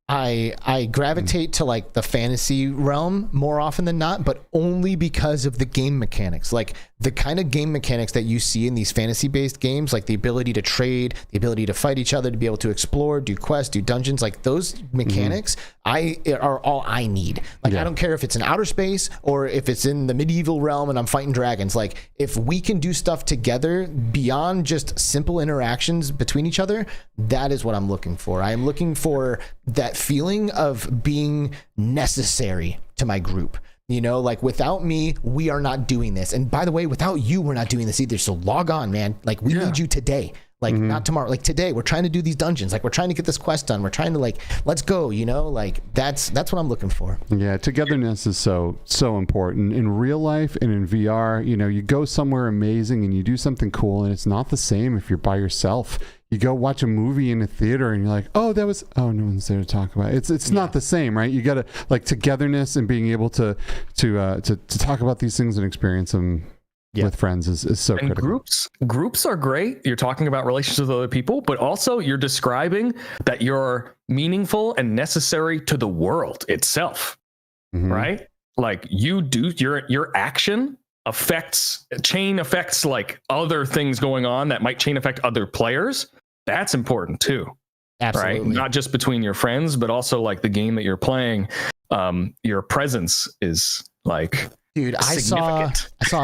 I gravitate to like the fantasy realm more often than not, but only because of the game mechanics. Like the kind of game mechanics that you see in these fantasy-based games, like the ability to trade, the ability to fight each other, to be able to explore, do quests, do dungeons, like those mechanics are all I need. Like I don't care if it's in outer space or if it's in the medieval realm and I'm fighting dragons. Like if we can do stuff together beyond just simple interactions between each other, that is what I'm looking for. I am looking for that feeling of being necessary to my group. You know, like without me, we are not doing this. And by the way, without you, we're not doing this either. So log on, man. Like we need you today. Like not tomorrow, like today. We're trying to do these dungeons. Like we're trying to get this quest done. We're trying to like, let's go, you know, like that's what I'm looking for. Yeah. Togetherness is so important in real life and in VR. You know, you go somewhere amazing and you do something cool, and it's not the same if you're by yourself. You go watch a movie in a theater and you're like, no one's there to talk about it. It's not the same, right? You gotta like togetherness and being able to talk about these things and experience them with friends is so critical. Groups are great. You're talking about relationships with other people, but also you're describing that you're meaningful and necessary to the world itself, right? Like you do your action chain affects like other things going on that might chain affect other players. That's important too. Absolutely. Right? Not just between your friends, but also like the game that you're playing. Your presence is like, dude, I saw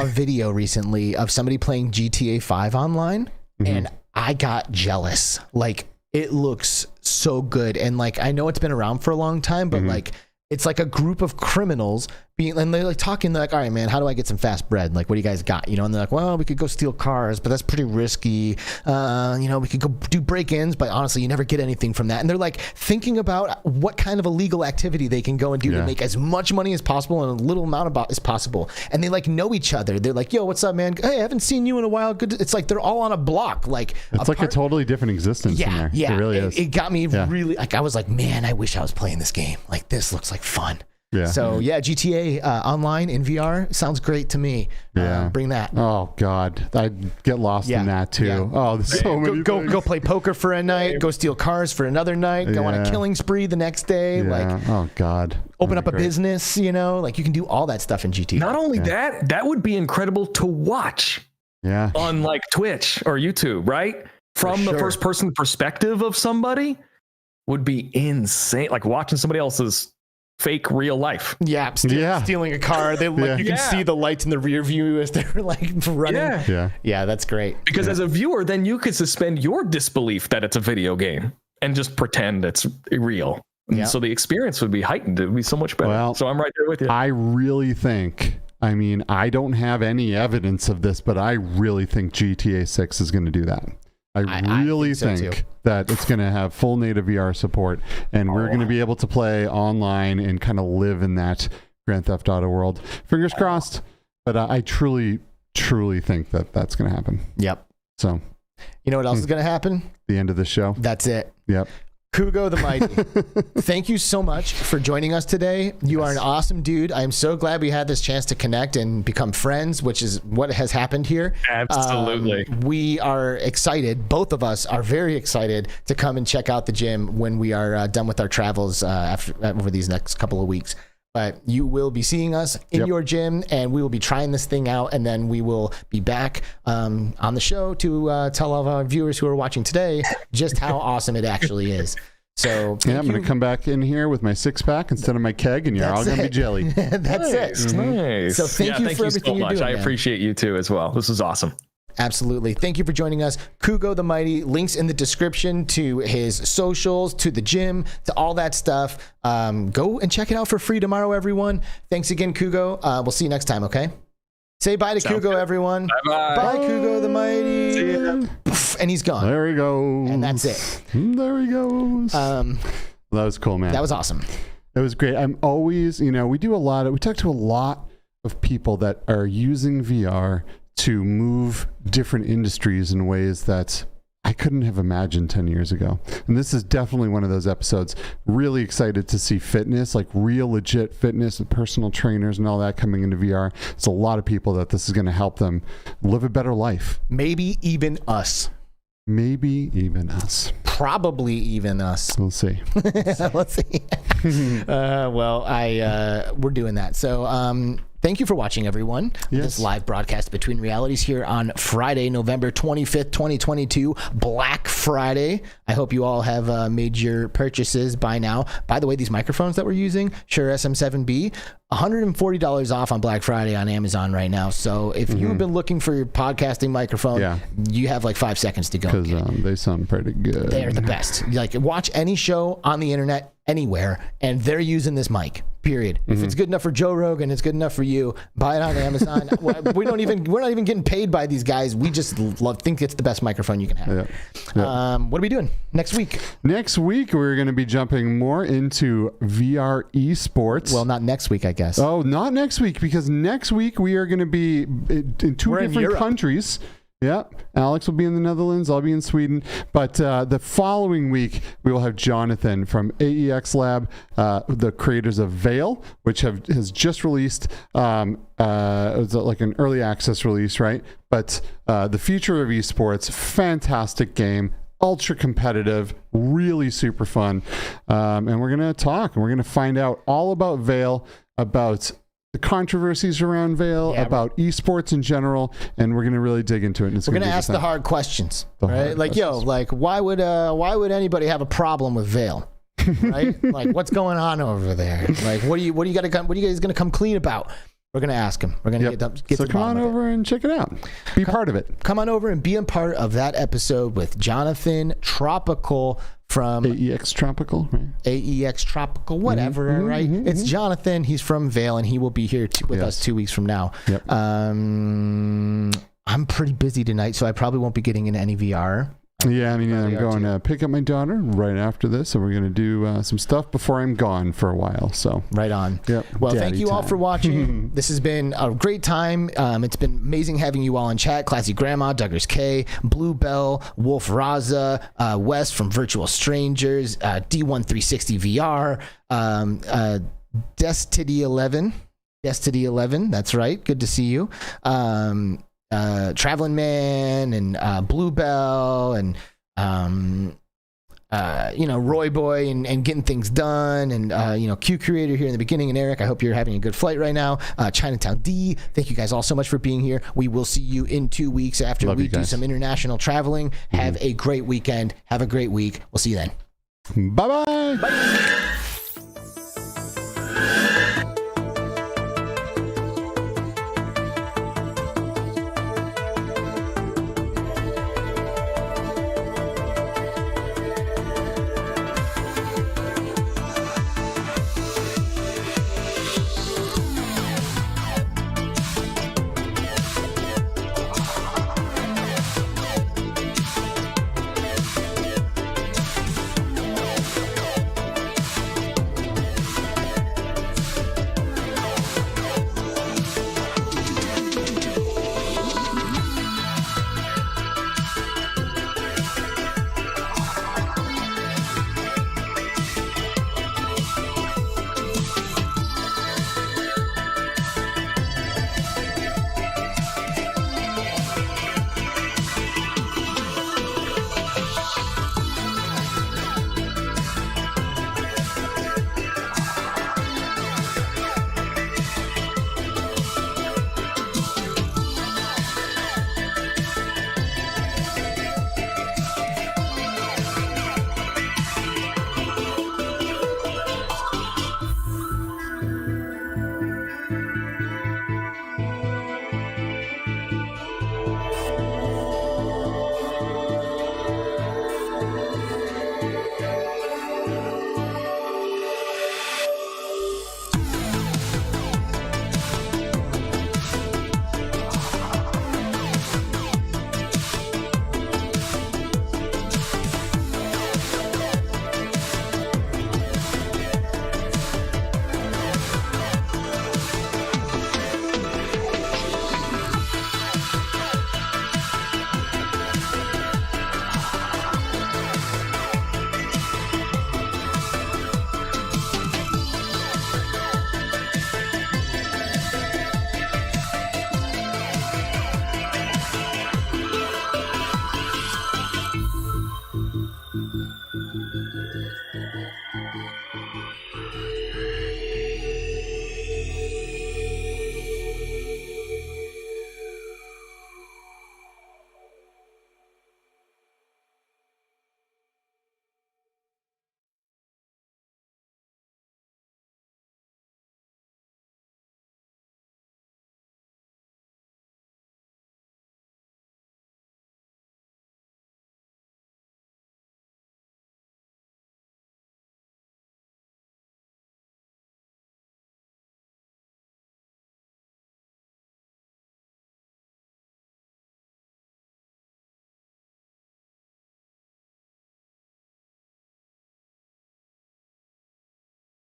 a video recently of somebody playing GTA 5 online and I got jealous. Like it looks so good. And like, I know it's been around for a long time, but like, it's like a group of criminals and they're like talking, they're like, all right, man, how do I get some fast bread? Like, what do you guys got? You know, and they're like, well, we could go steal cars, but that's pretty risky. You know, we could go do break-ins, but honestly, you never get anything from that. And they're like thinking about what kind of illegal activity they can go and do to make as much money as possible and a little amount as possible. And they like know each other. They're like, yo, what's up, man? Hey, I haven't seen you in a while. Good. It's like they're all on a block. Like it's like a totally different existence in there. Yeah, it really is. It got me really like, I was like, man, I wish I was playing this game. Like this looks like fun. Yeah. So yeah, GTA online in VR sounds great to me. Yeah. Bring that. Oh God, I'd get lost in that too. Yeah. Oh, there's so many. Go play poker for a night. Go steal cars for another night. Go on a killing spree the next day. Yeah. Oh God. Open up a business. You can do all that stuff in GTA. Not only that would be incredible to watch. Yeah. On like Twitch or YouTube, right? From the first person perspective of somebody would be insane. Like watching somebody else's fake real life. Yeah. Stealing a car. You can see the lights in the rear view as they're like running. Yeah, that's great. Because as a viewer, then you could suspend your disbelief that it's a video game and just pretend it's real. Yeah. So the experience would be heightened. It would be so much better. Well, so I'm right there with you. I really think, I don't have any evidence of this, but I really think GTA 6 is going to do that. I really think that it's going to have full native VR support, and we're going to be able to play online and kind of live in that Grand Theft Auto world. Fingers crossed, but I truly, truly think that that's going to happen. Yep. So, you know what else is going to happen? The end of the show. That's it. Yep. Kugo the Mighty, thank you so much for joining us today. You are an awesome dude. I am so glad we had this chance to connect and become friends, which is what has happened here. Absolutely. We are excited. Both of us are very excited to come and check out the gym when we are done with our travels over these next couple of weeks. But you will be seeing us in your gym, and we will be trying this thing out, and then we will be back on the show to tell all of our viewers who are watching today just how awesome it actually is. So I'm going to come back in here with my 6-pack instead of my keg, and you're all going to be jelly. That's it. Nice. So thank you for everything you're doing. I appreciate you too as well. This is awesome. Absolutely. Thank you for joining us. Kugo the Mighty, links in the description to his socials, to the gym, to all that stuff. Go and check it out for free tomorrow, everyone. Thanks again, Kugo. We'll see you next time, okay? Say bye to Kugo, everyone. Bye-bye. Bye, Kugo the Mighty. See ya. Poof, and he's gone. There he goes. And that's it. There he goes. That was cool, man. That was awesome. It was great. I'm always, we talk to a lot of people that are using VR to move different industries in ways that I couldn't have imagined 10 years ago. And this is definitely one of those episodes. Really excited to see fitness, like real legit fitness and personal trainers and all that coming into VR. It's a lot of people that this is going to help them live a better life. Maybe even us. Maybe even us. Probably even us. We'll see. Let's see. We're doing that. So, thank you for watching, everyone. Yes. This live broadcast Between Realities here on Friday, November 25th, 2022, Black Friday. I hope you all have made your purchases by now. By the way, these microphones that we're using, Shure SM7B, $140 off on Black Friday on Amazon right now. So if you've been looking for your podcasting microphone, you have like 5 seconds to go. Because they sound pretty good. They're the best. Like, watch any show on the internet anywhere, and they're using this mic. Period. If it's good enough for Joe Rogan, it's good enough for you. Buy it on Amazon. We're not even getting paid by these guys. We just think it's the best microphone you can have. What are we doing next week? Next week we're going to be jumping more into VR esports. Well, not next week, I guess. Oh, not next week, because next week we are going to be in two different countries. Yeah, Alex will be in the Netherlands. I'll be in Sweden. But the following week, we will have Jonathun from AEX Lab, the creators of Veil, which has just released. It was like an early access release, right? But the future of esports, fantastic game, ultra competitive, really super fun. And we're going to talk, and we're going to find out all about Veil, about the controversies around Veil, about esports in general, and we're going to really dig into it. And we're going to ask the hard questions, right? Like, why would anybody have a problem with Veil, right? Like, what's going on over there? Like, what are you guys going to come clean about? We're going to ask him. We're going to get so come on over and check it out. Be part of it. Come on over and be a part of that episode with Jonathun Tropical from AEX Tropical, right? AEX Tropical, whatever, right? It's Jonathun. He's from Veil, and he will be here with us 2 weeks from now. Yep. I'm pretty busy tonight, so I probably won't be getting into any VR. Yeah, I mean, I'm going to pick up my daughter right after this, so we're going to do some stuff before I'm gone for a while. So right on. Yep. Well, thank you all for watching. This has been a great time. It's been amazing having you all in chat. Classy Grandma, Duggars K, Bluebell, Wolf Raza, Wes from Virtual Strangers, D1360 VR, Destiny11. That's right. Good to see you. Traveling Man and Bluebell and Roy Boy and getting things done, and Q Creator here in the beginning, and Eric, I hope you're having a good flight right now. Chinatown D, thank you guys all so much for being here. We will see you in 2 weeks after we do some international traveling. Have a great weekend. Have a great week. We'll see you then. Bye-bye. Bye.